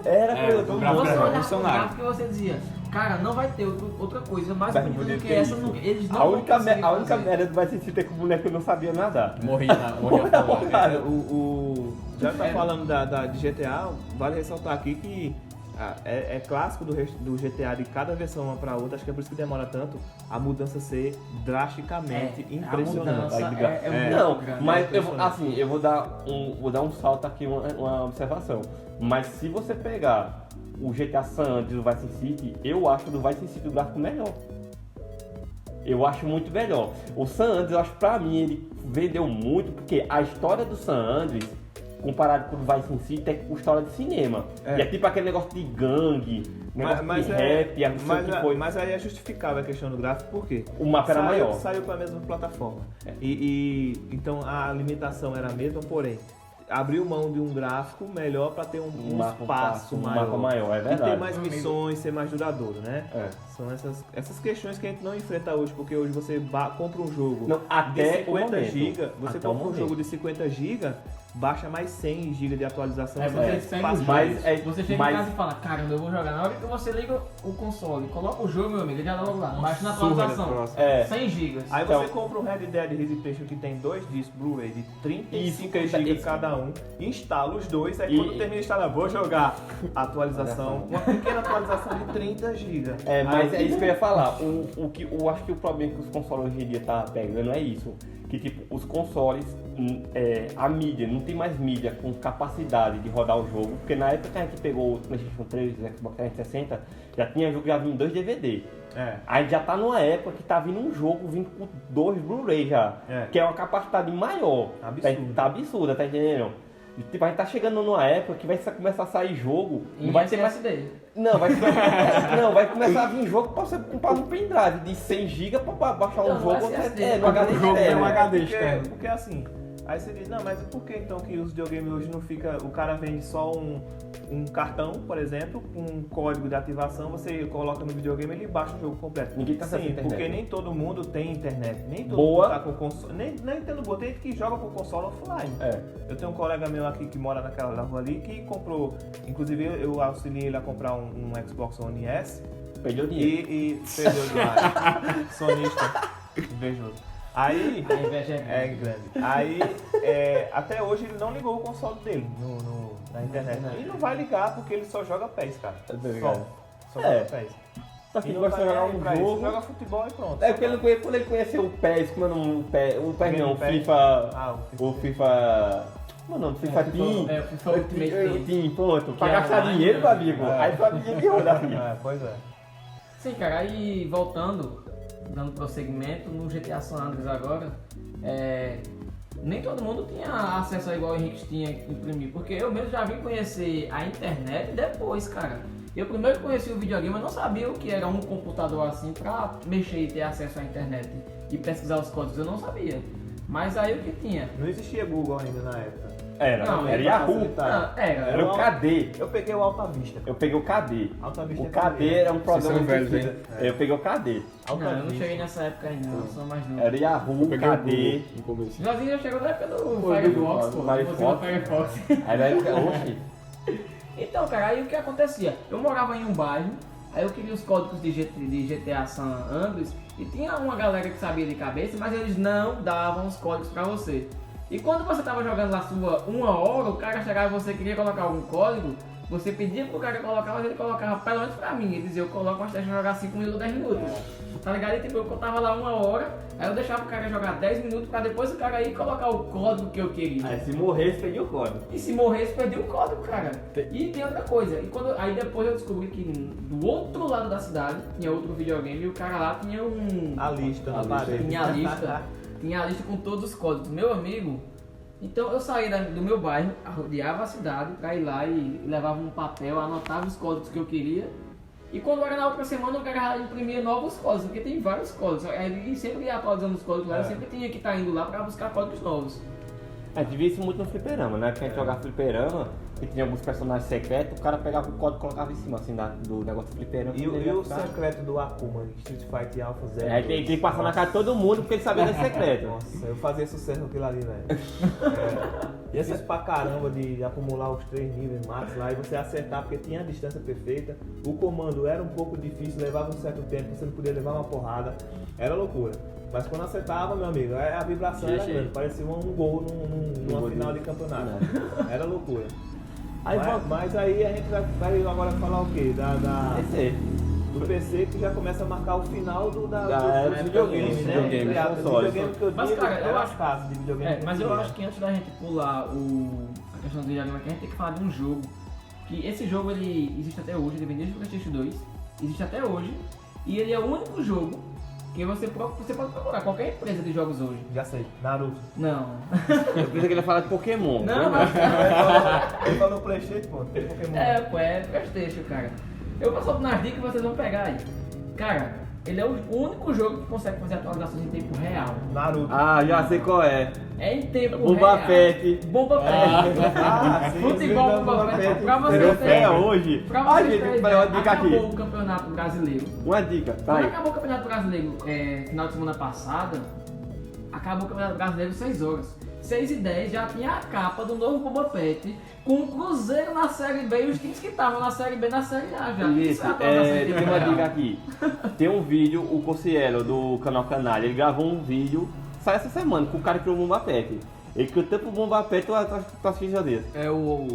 Era coisa o todo gráfico mundo. você era olhava pro revolucionário. gráfico e você dizia, cara, não vai ter outra coisa mais Vai bonita do poder que ter essa isso. nunca. Eles não A vão única, conseguir a única fazer. merda do Vice City é que o moleque não sabia nadar. Morria afogado. Já que tá falando de GTA, vale ressaltar aqui que é clássico do GTA de cada versão uma pra outra, acho que é por isso que demora tanto, a mudança ser drasticamente impressionante. A mudança é muito Não, grande. mas eu vou dar um salto aqui, uma observação. Mas se você pegar o GTA San Andreas do Vice City, eu acho do Vice City o gráfico melhor. Eu acho muito melhor. O San Andreas, eu acho pra mim, ele vendeu muito, porque a história do San Andreas, comparado com o Vice City, é história de cinema. E é tipo aquele negócio de gangue, negócio de rap, a pessoa que foi. Mas aí é justificável a questão do gráfico, por quê? O mapa era maior. Saiu para a mesma plataforma. É. Então a limitação era a mesma, porém, abriu mão de um gráfico melhor para ter um espaço maior. mapa maior, é E verdade. ter mais missões, ser mais duradouro, né? É. São essas questões que a gente não enfrenta hoje, porque hoje você compra um jogo Não, de até 50 o momento. GB, você Até o compra um momento. jogo de 50 GB, baixa mais 100 GB de atualização. você Você tem pega espaço os mas jogos, é- você chega mas- em casa e fala, caramba, eu vou jogar. Na hora que você liga o console, coloca o jogo, meu amigo, ele já dá logo lá, baixa na surra atualização. da próxima. É. 100 GB. Aí Então- você compra um Red Dead Redemption que tem 2 discos Blu-ray de 35 Isso, GB isso. cada um, instala os dois, aí E- quando termina de instalar, vou jogar atualização, uma pequena atualização de 30 GB. Mas é isso que eu ia falar. Eu acho que o problema que os consoles hoje em dia tá pegando é isso. Que tipo, os consoles, a mídia, não tem mais mídia com capacidade de rodar o jogo. Porque na época que a gente pegou o PlayStation 3, o Xbox 360, já tinha jogo que já vinha em 2 DVD. Aí já tá numa época que tá vindo um jogo vindo com 2 Blu-ray já. É. Que é uma capacidade maior. Absurdo. Tá absurda, tá entendendo? E, tipo, a gente tá chegando numa época que vai começar a sair jogo. Não vai ter mais. Não, vai começar a vir jogo pra você comprar um pendrive de 100 GB pra baixar um Não, jogo. SSD. No HD O jogo é externo. um HD porque, externo. porque assim, aí você diz, não, mas por que então que os videogames hoje não fica, o cara vende só um cartão, por exemplo, com um código de ativação, você coloca no videogame e ele baixa o jogo completo. Ninguém tá sem Sim, internet. porque nem todo mundo tem internet, nem todo Boa. mundo tá com console, nem tendo boa, tem gente que joga com console offline. É. Eu tenho um colega meu aqui que mora naquela rua ali que comprou, inclusive eu auxiliei ele a comprar um Xbox One S Perdeu dinheiro. e perdeu demais. Sonista, invejoso. Aí, A inveja é grande. grande. Aí, até hoje ele não ligou o console dele na internet. E não vai ligar porque ele só joga PES, cara. Só joga PES. Só que E ele não gosta tá de jogar nem aí um pra isso. jogo. Joga futebol e pronto. É porque quando ele conheceu o PES, como é o PES não, o FIFA. Ah, O FIFA. Como é o nome? FIFA Team. É, o FIFA Ultimate Team. Team, pronto. Pra Que é gastar online, dinheiro, né? meu amigo. Aí tu amigo de roda, filho. Pois é. Sim, cara, aí voltando, dando prosseguimento, no GTA San Andreas agora, nem todo mundo tinha acesso a igual o Henrique tinha imprimir, porque eu mesmo já vim conhecer a internet depois, cara. Eu primeiro conheci o videogame, eu não sabia o que era um computador assim pra mexer e ter acesso à internet e pesquisar os códigos, eu não sabia. Mas aí o que tinha? Não existia Google ainda na época. Não, Era ele Yahoo. Não, Era o KD. Eu peguei o Alta Vista. Eu peguei o KD. Alta Vista O KD era um programa são velhos, de hein? pesquisa. Eu peguei o KD. Alta Não, eu não Vista. cheguei nessa época ainda, eu sou mais novo. Era Yahoo, Peguei o KD. Google no começo. Joãozinho já chegou na época do Foi Firefox, do pô. Firefox. Você no Firefox. Aí na época, oxi. Então, cara, aí o que acontecia? Eu morava em um bairro, aí eu queria os códigos de GTA San Andreas e tinha uma galera que sabia de cabeça, mas eles não davam os códigos pra você. E quando você tava jogando lá sua 1 hora, o cara chegava e você queria colocar algum código, você pedia pro cara colocar, mas ele colocava pelo menos pra mim. Ele dizia, eu coloco, mas deixa eu jogar 5 minutos, 10 minutos. Tá ligado? E tipo, eu tava lá 1 hora, aí eu deixava o cara jogar 10 minutos pra depois o cara ir colocar o código que eu queria. Aí se morresse, perdi o código. E se morresse, perdeu o código, cara. E tem outra coisa, aí depois eu descobri que do outro lado da cidade tinha outro videogame e o cara lá tinha A lista na lista. parede. tinha a lista com todos os códigos. Meu amigo, então eu saía do meu bairro, rodeava a cidade pra ir lá e levava um papel, anotava os códigos que eu queria. E quando era na outra semana o cara imprimia novos códigos, porque tem vários códigos. Aí sempre ia atualizando os códigos lá, eu sempre tinha que estar indo lá pra buscar códigos novos. A gente via isso muito no fliperama, né? Porque a gente jogava fliperama e tinha alguns personagens secretos, o cara pegava o código e colocava em cima, assim, do negócio do fliperama. E o secreto do Akuma, Street Fighter Alpha Zero. Aí tem que passar na cara de todo mundo porque ele sabia desse secreto. Nossa, eu fazia sucesso com aquilo ali, velho. E isso pra caramba de acumular os 3 níveis max lá e você acertar, porque tinha a distância perfeita. O comando era um pouco difícil, levava um certo tempo, você não podia levar uma porrada. Era loucura. Mas quando acertava, meu amigo, a vibração era grande, parecia um gol numa final de campeonato. Era loucura. Mas aí a gente vai agora falar o quê? Do PC que já começa a marcar o final dos videogames, né? videogame, Videogame que eu Mas, digo, cara, eu era acho- as casas de videogame. Mas eu acho que antes da gente pular a questão do videogame aqui, a gente tem que falar de um jogo. Que esse jogo ele existe até hoje, ele vem desde o PlayStation 2, existe até hoje, e ele é o único jogo que você pode procurar qualquer empresa de jogos hoje. Já sei, Naruto. Não. Eu pensei que ele ia falar de Pokémon. Não, mas... Ele falou PlayStation, pô, tem Pokémon. é PlayStation, cara. Eu vou soltar nas dicas que vocês vão pegar aí. Cara, ele é o único jogo que consegue fazer atualizações em tempo real. Naruto. Ah, já sei qual é. É em tempo Bomba real. Fett. Bomba Fett. Sim, Futebol Bomba Fett. Pra Tirou vocês fé terem- hoje. Pra Ah, vocês gente, terem peraí, uma ideia, dica acabou aqui. o Campeonato Brasileiro. Uma dica, tá Quando aí. acabou o Campeonato Brasileiro, final de semana passada, acabou o Campeonato Brasileiro 6 horas. 6h10 já tinha a capa do novo Bomba Fett com o Cruzeiro na Série B e os times que estavam na Série B na Série A já. Isso, é a atualização em tempo tem uma real. dica aqui. Tem um vídeo, o Cossielo do canal Canalha, ele gravou um vídeo, sai essa semana, com o cara que criou o Bomba Fett. Ele criou tanto o Bomba Fett, tu assiste já desse. É o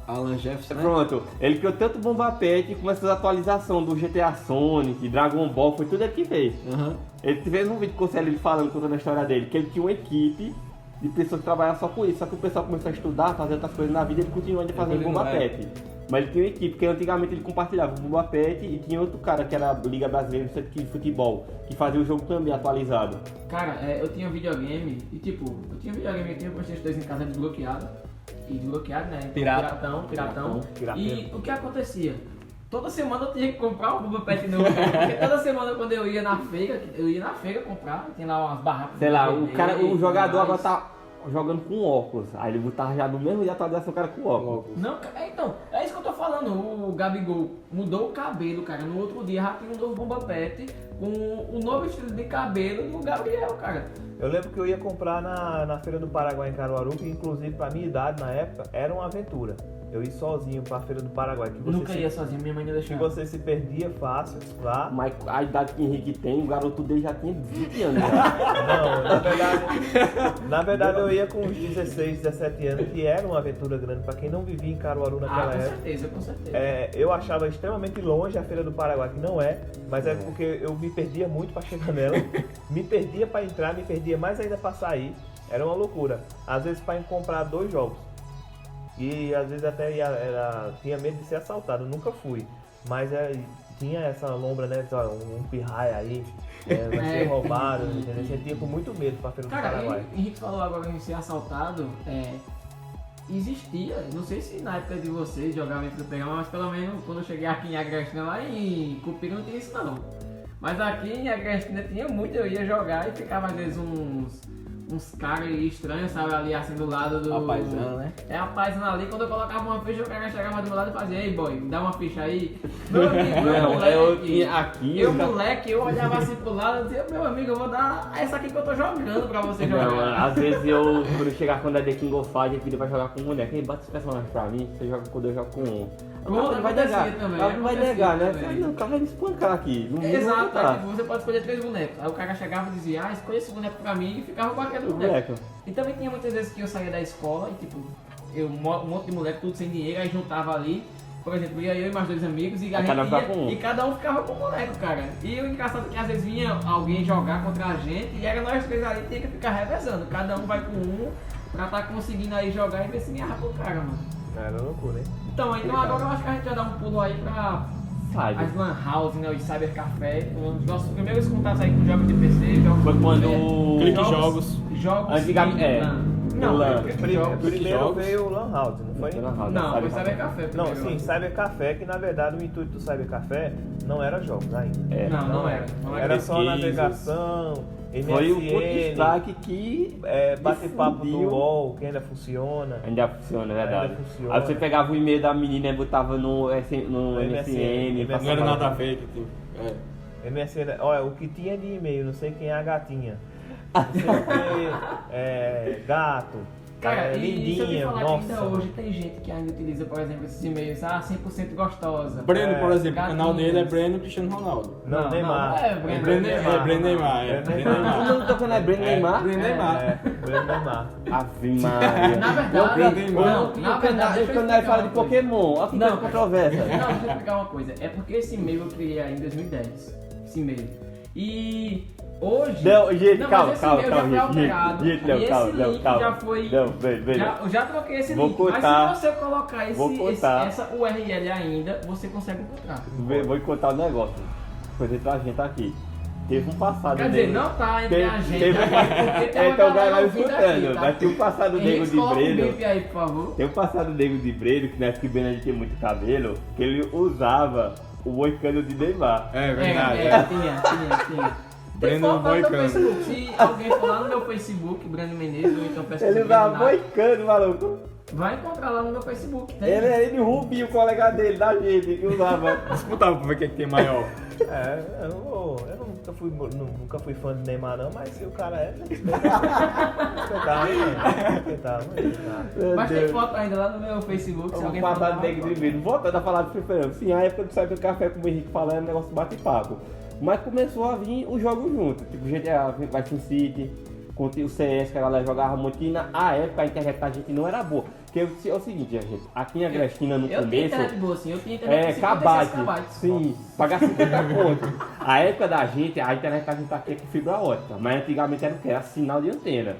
Alan Jefferson, né? Pronto, ele criou tanto o Bomba Fett com essas atualizações do GTA Sonic, Dragon Ball, foi tudo ele que fez. Aham. Ele fez um vídeo com o Cossielo ele falando, contando a história dele, que ele tinha uma equipe de pessoas que trabalhavam só com isso, só que o pessoal começou a estudar, fazer outras coisas na vida e ele continuou ainda fazendo Bomba Fett. Mas ele tinha uma equipe, porque antigamente ele compartilhava o Bomba Fett e tinha outro cara que era a Liga Brasileira de Futebol, que fazia o jogo também atualizado. Cara, eu tinha um videogame e tipo, eu tinha o PlayStation 2 em casa desbloqueado. E desbloqueado, né? Então, Pirata. Piratão. Pirateiro. E o que acontecia? Toda semana eu tinha que comprar um Bomba Fett novo, porque toda semana quando eu ia na feira comprar, tinha lá umas barracas. Sei lá, de DVD o e jogador tudo agora mais. tá jogando com óculos, aí ele botava já no mesmo dia atualização o cara com óculos. Não, então, é isso que eu tô falando. O Gabigol mudou o cabelo, cara. No outro dia já tinha um novo Bomba Fett com o novo estilo de cabelo do Gabriel, cara. Eu lembro que eu ia comprar na Feira do Paraguai em Caruaru, que inclusive pra minha idade na época era uma aventura. eu ir sozinho pra Feira do Paraguai. Que você Nunca ia sozinho, minha mãe não que deixava. você se perdia fácil lá. Mas a idade que o Henrique tem, o garoto dele já tinha 20 anos. Já. Não, na verdade eu ia com uns 16, 17 anos, que era uma aventura grande pra quem não vivia em Caruaru naquela Com época. certeza, com certeza. Eu achava extremamente longe a Feira do Paraguai, que não é, mas é porque eu me perdia muito pra chegar nela, me perdia pra entrar, me perdia mais ainda pra sair, era uma loucura. Às vezes pra comprar 2 jogos, e às vezes até tinha medo de ser assaltado, eu nunca fui, mas tinha essa lombra, né, um pirraia aí, vai ser roubado, entendeu? Você tinha com muito medo pra Feira do Paraguai. E Henrique falou agora em ser assaltado, existia, não sei se na época de vocês jogavam entre o pegão, mas pelo menos quando eu cheguei aqui em Agrestina, lá em Cupira não tinha isso não. Mas aqui em Agrestina tinha muito, eu ia jogar e ficava às vezes uns caras estranhos, sabe, ali assim do lado do... A paisana, né? A paisana ali, quando eu colocava uma ficha, o cara chegava do meu lado e fazia, ei boy, me dá uma ficha aí. Meu amigo, Não, moleque, eu tinha aqui... moleque, eu olhava assim pro lado e dizia, meu amigo, eu vou dar essa aqui que eu tô jogando pra você Não, jogar. às vezes quando eu chegar quando é The King of Fighters, eu pedia pra jogar com um boneco. Ei, bota esse personagem pra mim, você joga quando eu jogo com um. Não, ele vai negar. também, Ela não vai acontecia negar, né? também. Não, o cara vai me espancar aqui. Não vou Exato, botar. aí, tipo, você pode escolher 3 bonecos. Aí o cara chegava e dizia, escolha esse boneco pra mim e ficava com aquele O boneco. boneco. E também tinha muitas vezes que eu saía da escola e tipo, um monte de moleque tudo sem dinheiro, aí juntava ali. Por exemplo, ia eu e mais 2 amigos e a gente cada um ficava com um. e cada um ficava com um boneco, cara. E o engraçado é que às vezes vinha alguém jogar contra a gente e era nós 3 ali, tinha que ficar revezando. Cada um vai com um pra tá conseguindo aí jogar e ver se ganhava pro cara, mano. Era loucura, hein? Então agora eu acho que a gente vai dar um pulo aí pra Sabe? as Lan House, né, os Cybercafé, os nossos primeiros contatos aí com jogos de PC, jogos Foi de quando mulher, Clique Jogos. jogos Antigamente, de LAN. Não, LAN. Clique Jogos. Primeiro jogos. veio o Lan House, não foi? Não, foi Cybercafé Não, primeiro. sim, Cybercafé, que na verdade o intuito do Cybercafé não era jogos ainda. É. Não era. Não Era só pesquisas. navegação, Foi o ponto de MSN, destaque que bate-papo do difundiu. UOL, que ainda funciona. Ainda funciona, é verdade. Ainda funciona. Aí você pegava o e-mail da menina e botava no MSN. MSN. Não era nada fake, tipo. MSN, olha, o que tinha de e-mail, não sei quem é a gatinha. Não sei quem gato. Cara, e se eu te lindinha, falar que nossa. ainda hoje tem gente que ainda utiliza, por exemplo, esses e-mails, 100% gostosa. Breno, por exemplo, o gatinhas. canal dele é Breno Cristiano Ronaldo. Não, Neymar. Não, é Breno Breno Neymar. Neymar. Breno Todo Neymar. mundo tocando é Breno Neymar? Breno Neymar. Breno Neymar. Ave Maria. Na verdade, Eu não, vi- na o verdade, deixa eu canal explicar fala de uma coisa. Pokémon. Olha que Não, coisa controversa. Não, deixa eu explicar uma coisa. É porque esse e-mail eu criei aí em 2010. Esse e-mail. E hoje. Não, gente, mas calma, esse calma, e-mail já foi alterado. gente, e não, esse calma, não, link calma. já foi. Não, velho. Eu já troquei esse Vou link. contar. Mas se você colocar Vou contar. essa URL ainda, você consegue encontrar. Vou contar um negócio. Coisa pra gente aqui. Teve um passado Quer dizer, negro. não tá entre a gente. Teve- porque tem uma Então o cara galera vai ouvindo escutando. aqui, tá? Mas tem um passado negro Henrique, de coloca o Breno. bip aí, por favor. Tem um passado negro de Breno, que na época que Breno tinha muito cabelo, que ele usava o moicano de Neymar. É verdade. Tinha. Tem Breno foto lá no meu Moicano. Facebook. Se alguém for lá no meu Facebook, Breno Menezes, ou então pesquisa Ele usava Breno Nath, moicano, maluco. vai encontrar lá no meu Facebook. Tem. Ele Rubinho, o colega dele, da gente, que usava. Disputava pra ver quem é que tem maior. Eu nunca fui fã de Neymar não, mas se o cara é, respeitava. Mas tem foto ainda lá no meu Facebook, se Um alguém for lá. passado negro de Breno. Voltando a falar de fliperama. Sim, a época do Cybercafé, como o Henrique falou, era um negócio de bate-papo. Mas começou a vir os jogos juntos, tipo GTA, Vice City, o CS, que a galera jogava muito, e na época a internet da gente não era boa. Porque é o seguinte, gente, aqui em Agrestina no Eu tinha começo... internet boa, sim. Eu tinha internet de 56 Kabate, kbytes. sim, pagar 50 conto. A época da gente, a internet que a gente tá aqui é com fibra ótica, mas antigamente era o quê? Era sinal de antena.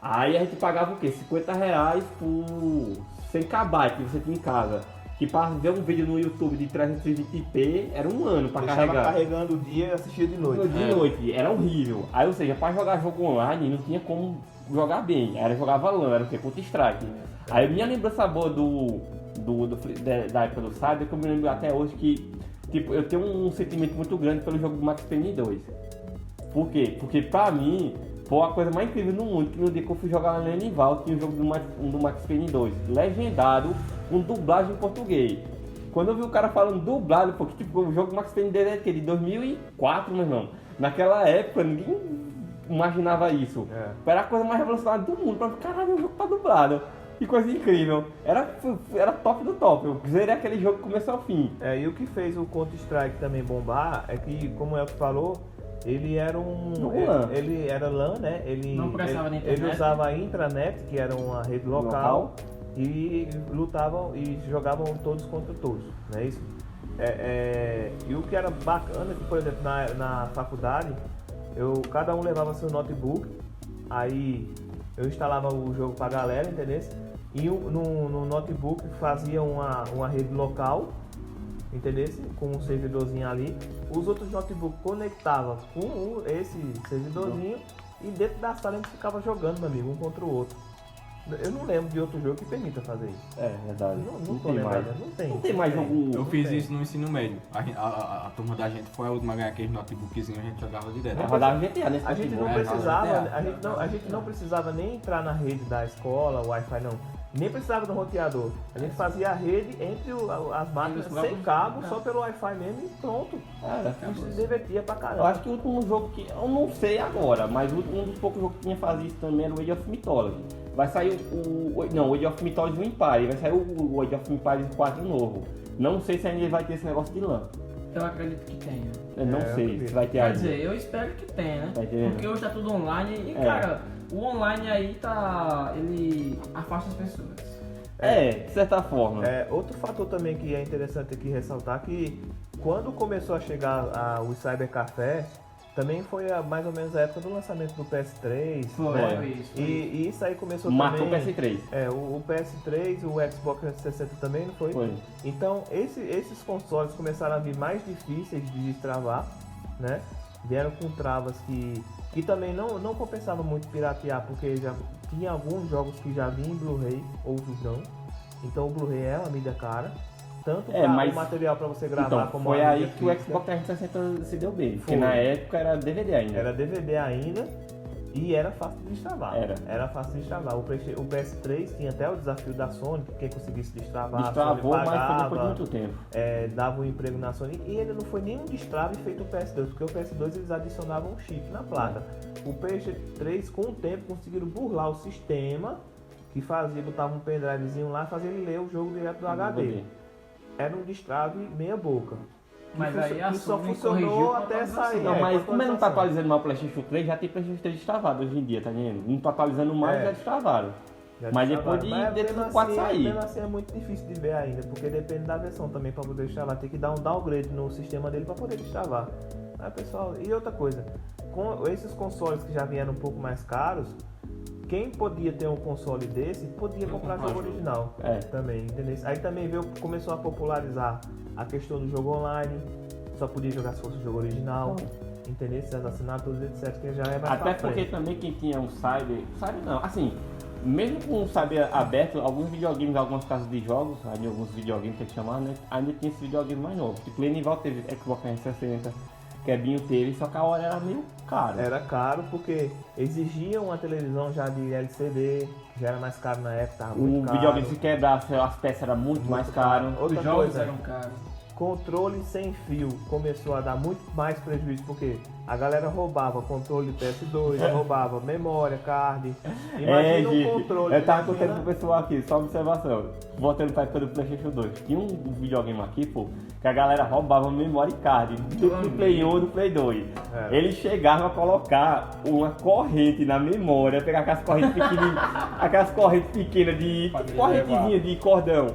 Aí a gente pagava o quê? 50 reais por 100 KB que você tinha em casa. Que para ver um vídeo no YouTube de 320p era um ano para Deixava carregar. carregando o dia e assistia de noite. De noite, era horrível. Aí, ou seja, para jogar jogo online não tinha como jogar bem. Era jogava LAN, era o que? Counter-Strike. Aí minha lembrança boa da época do Cyber, que eu me lembro até hoje que tipo, eu tenho um sentimento muito grande pelo jogo do Max Payne 2. Por quê? Porque pra mim foi a coisa mais incrível no mundo, que no dia que eu fui jogar na Lenival tinha um jogo do Max Payne 2, legendado, com dublagem em português. Quando eu vi o cara falando dublado, porque tipo, o jogo do Max Payne dele é de 2004, meu irmão. Naquela época ninguém imaginava isso. Era a coisa mais revolucionária do mundo. Pra mim, caralho, o jogo tá dublado. Que coisa incrível. Era top do top. Eu zerei aquele jogo do começo ao fim. E o que fez o Counter-Strike também bombar é que, como o Elton falou, ele era LAN. ele era LAN, né? Não precisava de internet. Ele usava a intranet, que era uma rede local, e lutavam e jogavam todos contra todos, não é isso? E o que era bacana, que por exemplo na faculdade, cada um levava seu notebook, aí eu instalava o jogo pra galera, entendeu? E no notebook fazia uma rede local, entendeu? Com um servidorzinho ali. Os outros notebooks conectavam com esse servidorzinho e dentro da sala a gente ficava jogando, meu amigo, um contra o outro. Eu não lembro de outro jogo que permita fazer isso. É verdade. Não tô tem lembrado, mais. não tem. Não tem mais jogo. Eu fiz isso no ensino médio. A turma da gente foi a última a ganhar aquele notebookzinho, a gente jogava direto. Rodava GTA nesse A gente não notebook. precisava, GTA. a gente não precisava nem entrar na rede da escola, Wi-Fi não. Nem precisava do roteador. A gente fazia a rede entre as máquinas sem cabo, só pelo Wi-Fi mesmo e pronto. Isso se divertia pra Eu caramba. acho que o último jogo que. Eu não sei agora, mas um dos poucos jogos que tinha fazido isso também era o Age of Mythology. Vai sair o Age of Mythology do Empire, vai sair o Age of Empire 4 novo. Não sei se ainda vai ter esse negócio de LAN. Eu acredito que tenha. Eu não sei acredito. se vai ter Quer ainda. dizer, eu espero que tenha, né? Vai ter, Porque hoje tá tudo online e, É. cara, o online aí ele afasta as pessoas. De certa forma. Outro fator também que é interessante aqui ressaltar que quando começou a chegar os Cybercafé, também foi mais ou menos a época do lançamento do PS3. Foi né? isso. E isso aí começou Matou o também... PS3. O PS3, o Xbox 360 também, não foi? Foi. Então, esses consoles começaram a vir mais difíceis de destravar, né? Vieram com travas que também não compensava muito piratear, porque já tinha alguns jogos que já vinham em Blu-ray, outros não. Então o Blu-ray é uma mídia cara. Tanto para mas- o material para você gravar Então, como foi a aí mídia que o física. Xbox 360 se deu bem. Porque Foi. na época era DVD ainda. Era DVD ainda e era fácil de destravar. Era. fácil de destravar. O PS3 tinha até o desafio da Sony, que quem conseguisse destravar, Destravou, a Sony mas foi pagava, depois de muito tempo. dava um emprego na Sony. E ele não foi nenhum destrave feito o PS2, porque o PS2 eles adicionavam um chip na placa. O PS3 com o tempo conseguiram burlar o sistema, que botava um pendrivezinho lá e fazia ele ler o jogo direto do HD. Era um destrave meia boca. Mas aí a que só Sony funcionou corrigiu com a até atualização. sair. Não, mas como ele não tá atualização. atualizando mais o PlayStation 3, já tem PlayStation 3 destravado hoje em dia, tá vendo? Não tá atualizando mais, já destravaram. Já Mas destravaram. depois Mas dentro mesmo do 4 assim, sair. Mesmo assim é muito difícil de ver ainda, porque depende da versão também para poder destravar. Tem que dar um downgrade no sistema dele para poder destravar. Aí, pessoal, e outra coisa, com esses consoles que já vieram um pouco mais caros, quem podia ter um console desse, podia comprar jogo original também, entendeu? Aí também começou a popularizar a questão do jogo online, só podia jogar se fosse o jogo original, entendeu? As assinaturas, etc, que já é mais Até pra porque frente. também quem tinha um Cyber não, assim, mesmo com o Cyber aberto, alguns videogames, algumas casas de jogos, aí alguns videogames tem que chamar, né? Ainda tinha esse videogame mais novo. Tipo, Lenival teve Xbox 360, Kebinho teve, só que a hora era meio caro. Era caro porque exigia uma televisão já de LCD, que já era mais caro na época, tava O muito caro. videogame se quebrasse, as peças eram muito mais caro. Outra Os jogos coisa, eram caros. controle sem fio começou a dar muito mais prejuízo, porque a galera roubava controle PS2, roubava memória, card. Imagina um gente, controle. eu tava imagina- contando pro pessoal aqui, só observação. Voltando pra época do PlayStation 2. Tinha um videogame aqui, pô, que a galera roubava memória e card, do Play 1 e do Play 2. É. Ele chegava a colocar uma corrente na memória, pegar aquelas correntes pequenas, aquelas correntes pequenas de correntezinha de cordão.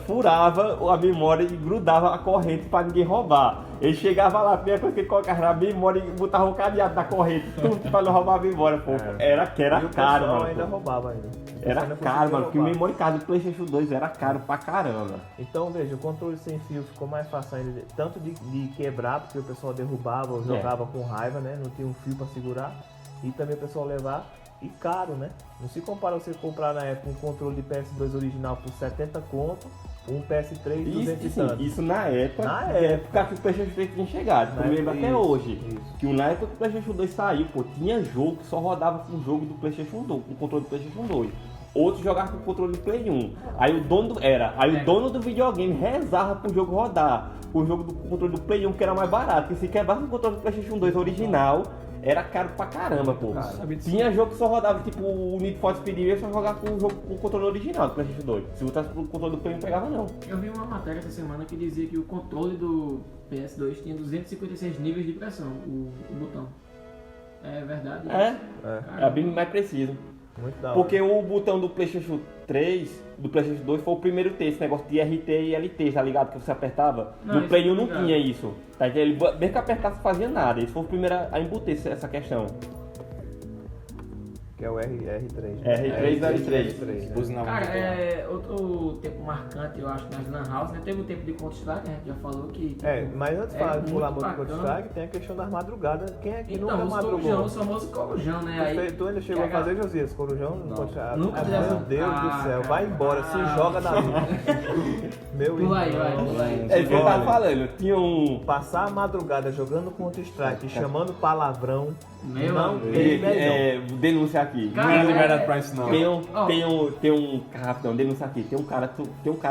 Furava a memória e grudava a corrente pra ninguém roubar. Ele chegava lá, a primeira coisa que ele colocava na memória e botava um cadeado na corrente, tudo pra não roubar a memória, pô. Era E o caro, pessoal mano. ainda pô. roubava ainda. O pessoal Era ainda caro, conseguia mano, porque o roubar. memory card do PlayStation 2 era caro pra caramba. Então veja, o controle sem fio ficou mais fácil ainda, tanto de quebrar, porque o pessoal derrubava ou jogava com raiva, né? Não tinha um fio pra segurar. E também o pessoal levar. E caro, né? Não se compara você comprar na época um controle de PS2 original por 70 conto, um PS3 200 e tanto. Isso na época, Na época que o PlayStation 3 tinha chegado. Na Eu lembro época, até isso, hoje. isso. Que na época que o PlayStation 2 saiu, pô, tinha jogo que só rodava com o jogo do PlayStation 2, com o controle do PlayStation 2. Outros jogavam com o controle do Play 1. Aí o dono do videogame rezava pro jogo rodar. O jogo do controle do Play 1 que era mais barato. Porque se quebrasse o controle do PlayStation 2 original, era caro pra caramba, pô. Tinha jogo que só rodava, tipo, o Need for Speed eu só jogava com o jogo com o controle original do PlayStation 2. Se botasse o controle do Play não pegava, não. Eu vi uma matéria essa semana que dizia que o controle do PS2 tinha 256 níveis de pressão, o botão. É verdade? É bem mais preciso. Muito da hora. Porque o botão do PlayStation 3, do PlayStation 2 foi o primeiro ter esse negócio de RT e LT, tá ligado? Que você apertava. Não, No isso Play 1 eu não tô ligado. tinha isso. Tá? Ele, mesmo que apertasse, fazia nada. Ele foi o primeiro a embuter essa questão. Que é o R3. R3 e L3. Buzinava Cara, muito. outro tempo marcante, eu acho, nas Lan House, né? Teve o tempo de Counter-Strike, a gente já falou que... tipo, Mas antes de é falar de pular muito muito bacana. Counter-Strike, tem a questão das madrugadas. Quem é que Então, nunca os corujão, madrugou? o famoso corujão, né? Aí, Tu ainda chegou a fazer, Josias, corujão? Não. Counter-Strike? Nunca fiz Meu essa- Deus do céu, vai cara. embora, se joga da luta. Meu Pula aí, irmão. vai, pula aí. É isso que eu tava Olha, falando. Tinha um. Passar a madrugada jogando Counter-Strike e chamando palavrão, Meu não amigo. tem melhor. Denúncia aqui. Cara, Não é é- liberado pra isso, não. Tem um. Rapidão, denúncia aqui. Tem um cara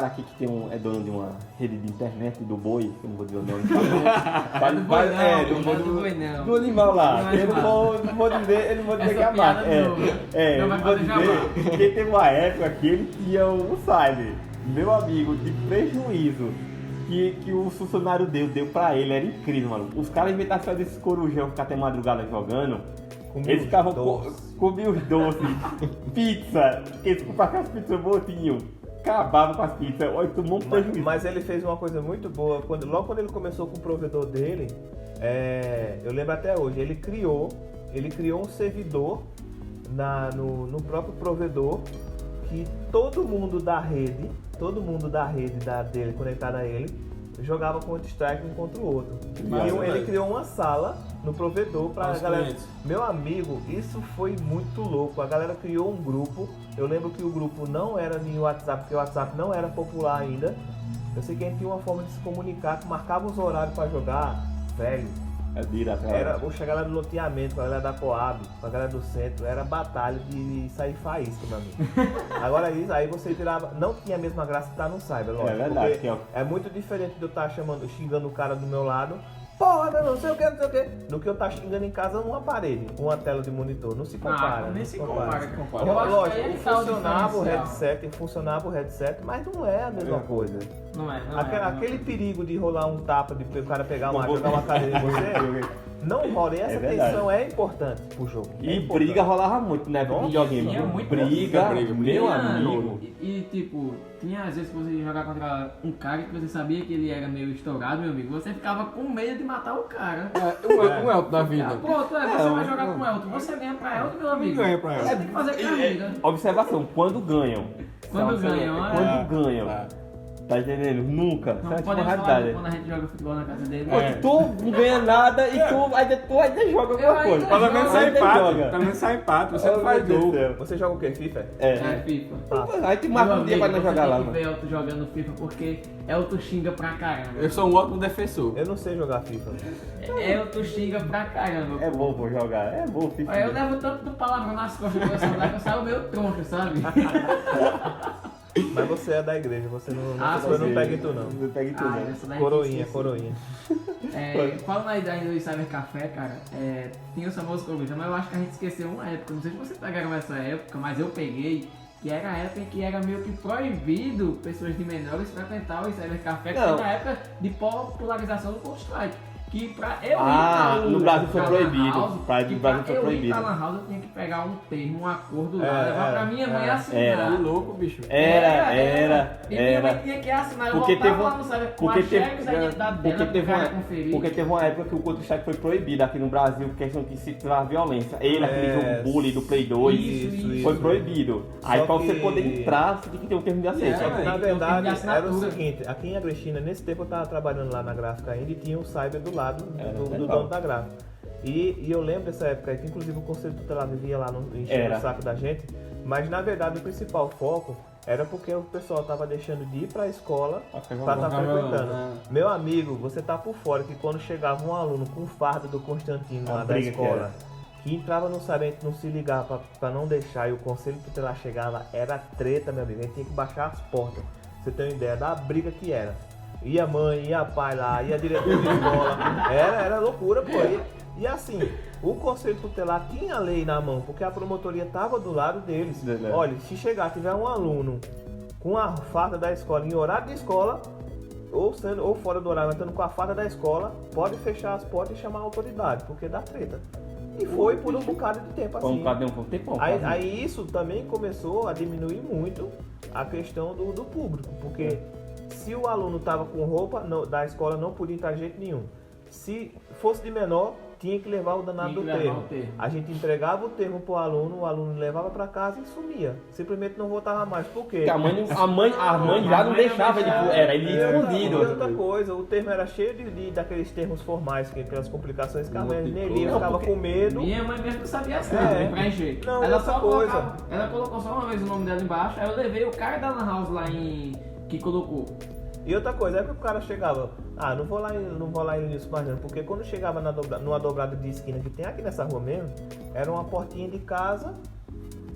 aqui que é dono de uma rede de internet do boi, que eu não vou dizer o nome. Do boi não, do do boi não. do animal lá. Do Eu animal. não vou dizer Essa que é a piada marca. não. Eu Não vai não vou fazer dizer. Porque teve uma época que ele tinha um cyber. Meu amigo, de prejuízo que o funcionário deu pra ele, era incrível, mano. Os caras inventaram de fazer esse corujão, ficar até madrugada jogando. Eles ficavam comiam os doces, pizza, porque eles compravam as pizzas botinho, acabavam com as pizzas, olha, tomou um prejuízo. Mas ele fez uma coisa muito boa, logo quando ele começou com o provedor dele, eu lembro até hoje, ele criou um servidor no próprio provedor, que todo mundo da rede dele, conectado a ele, jogava Counter-Strike um contra o outro. Ele criou uma sala no provedor pra Os galera. clientes. Meu amigo, isso foi muito louco. A galera criou um grupo. Eu lembro que o grupo não era nem o WhatsApp, porque o WhatsApp não era popular ainda. Eu sei que a gente tinha uma forma de se comunicar, que marcava os horários pra jogar, velho. A galera do loteamento, com a galera da Coab, com a galera do centro, era batalha de sair faísca, meu amigo. Agora isso, aí você tirava. Não tinha a mesma graça que tá no cyber, lógico. É verdade, porque que é muito diferente de eu estar xingando o cara do meu lado. Porra, não sei o que, do que eu estar xingando em casa numa parede, uma tela de monitor. Não se compara. nem não se compara. Eu Eu acho que lógico, aí tá o funcionava o headset, mas não é a mesma coisa. Não é. Aquele perigo de rolar um tapa, de o cara pegar jogar uma cadeira em você, não rola. E essa verdade. tensão é importante pro jogo. É E importante. briga rolava muito, né? Nossa, Videogame. tinha muito Briga, meu amigo. Tipo, tinha às vezes que você ia jogar contra um cara que você sabia que ele era meio estourado, meu amigo, você ficava com medo de matar o cara. Um Elton da vida. Pronto, você vai jogar com o Elton, você ganha pra Elton, meu amigo. Ganha pra Elton. Você tem que fazer carreira. Observação, quando ganham. Quando ganham, Quando ganham. Tá entendendo? Nunca. Não Isso é podemos uma falar realidade. quando a gente joga futebol na casa dele. Tu não ganha nada e tu ainda joga Eu alguma ainda coisa. jogo. Pelo menos sai Ainda empate. joga. Pelo menos sai empate. Você Oh, não faz meu Deus gol. do céu. Você joga o que, FIFA? É FIFA. Aí te marca um dia pra nós jogar lá, Você tem que mano. ver Elton jogando FIFA porque Elton xinga pra caramba. Eu sou um ótimo defensor. Eu não sei jogar FIFA. Elton xinga pra caramba. É bom pô, jogar, é bom, filho. Olha, eu levo tanto do palavrão nas costas do meu celular que eu saio meio tronco, sabe? Mas você é da igreja, você não Você pega em tu não. Não pega em tu, Ah, não. essa daí Coroinha, esqueci. coroinha. Falando aí do Cyber Café, cara, tinha o famoso corujão, mas eu acho que a gente esqueceu uma época, não sei se vocês pegaram essa época, mas eu peguei, que era a época em que era meio que proibido pessoas de menores frequentar o Cyber Café, que Não. foi na época de popularização do Counter-Strike. Que pra eu ir No Brasil foi pra Lan proibido. House, Pra que no Brasil foi eu ir proibido. pra Lan House eu tinha que pegar um termo, um acordo lá, levar pra minha mãe era. assinar. Que louco, bicho. E minha Era. mãe tinha que assinar, eu Porque voltava teve lá no Cyber com porque a cheques da identidade dela pro cara conferir. porque teve uma época que o Counter-Strike foi proibido aqui no Brasil, questão que se trava violência. Ele, aquele jogo bully do Play 2, Isso. foi proibido. Aí Só pra você que- poder entrar, você tem que ter um termo de aceito. Só que na tem verdade termo de era o assinatura. seguinte, aqui em Agrechina, nesse tempo eu tava trabalhando lá na gráfica ainda e tinha um cyber do lado do legal. dono da gráfica. E eu lembro dessa época aí que inclusive o conselho tutelar vivia lá enchendo Era. o saco da gente, mas na verdade o principal foco era porque o pessoal tava deixando de ir pra escola pra estar frequentando. Meu amigo, você tá por fora que quando chegava um aluno com farda do Constantino A lá da briga que escola, era. que entrava no cyber, a gente não se ligava pra não deixar e o conselho tutelar chegava, era treta, meu amigo, a gente tinha que baixar as portas. Você tem uma ideia da briga que era. Ia mãe, ia pai lá, ia diretor de escola. Era loucura, pô. E assim, o Conselho Tutelar tinha a lei na mão, porque a promotoria estava do lado deles. Olha, se chegar, tiver um aluno com a farda da escola em horário de escola, ou fora do horário, estando com a farda da escola, pode fechar as portas e chamar a autoridade, porque dá treta. E foi por um bocado de tempo assim. Aí isso também começou a diminuir muito a questão do público, porque se o aluno estava com roupa da escola, não podia entrar de jeito nenhum. Se fosse de menor, tinha que levar o danado do termo. A gente entregava o termo pro aluno, o aluno levava para casa e sumia. Simplesmente não voltava mais. Por quê? Porque a mãe já não deixava, ele ia escondido. E outra coisa, o termo era cheio daqueles termos formais, pelas complicações que a mãe nem lia, ficava com medo. Minha mãe mesmo não sabia assim, pra encher. Não, ela colocou só uma vez o nome dela embaixo, aí eu levei o cara da Lan House lá que colocou. E outra coisa, é que o cara chegava, não vou lá em Ilício mais não, porque quando chegava numa dobrada de esquina que tem aqui nessa rua mesmo, era uma portinha de casa,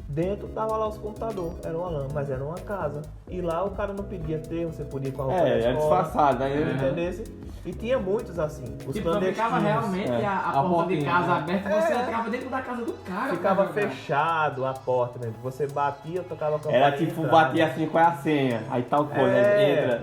dentro tava lá os computadores, era uma lã, mas era uma casa. E lá o cara não pedia termo, você podia ir com a roupa da escola. Disfarçado, aí entendesse? E tinha muitos assim, os tipo, ficava realmente a porta de casa aberta, você entrava dentro da casa do cara. Ficava fechado a porta mesmo, você batia, tocava a campainha. Era tipo, batia assim, qual é a senha? Aí tal coisa, entra.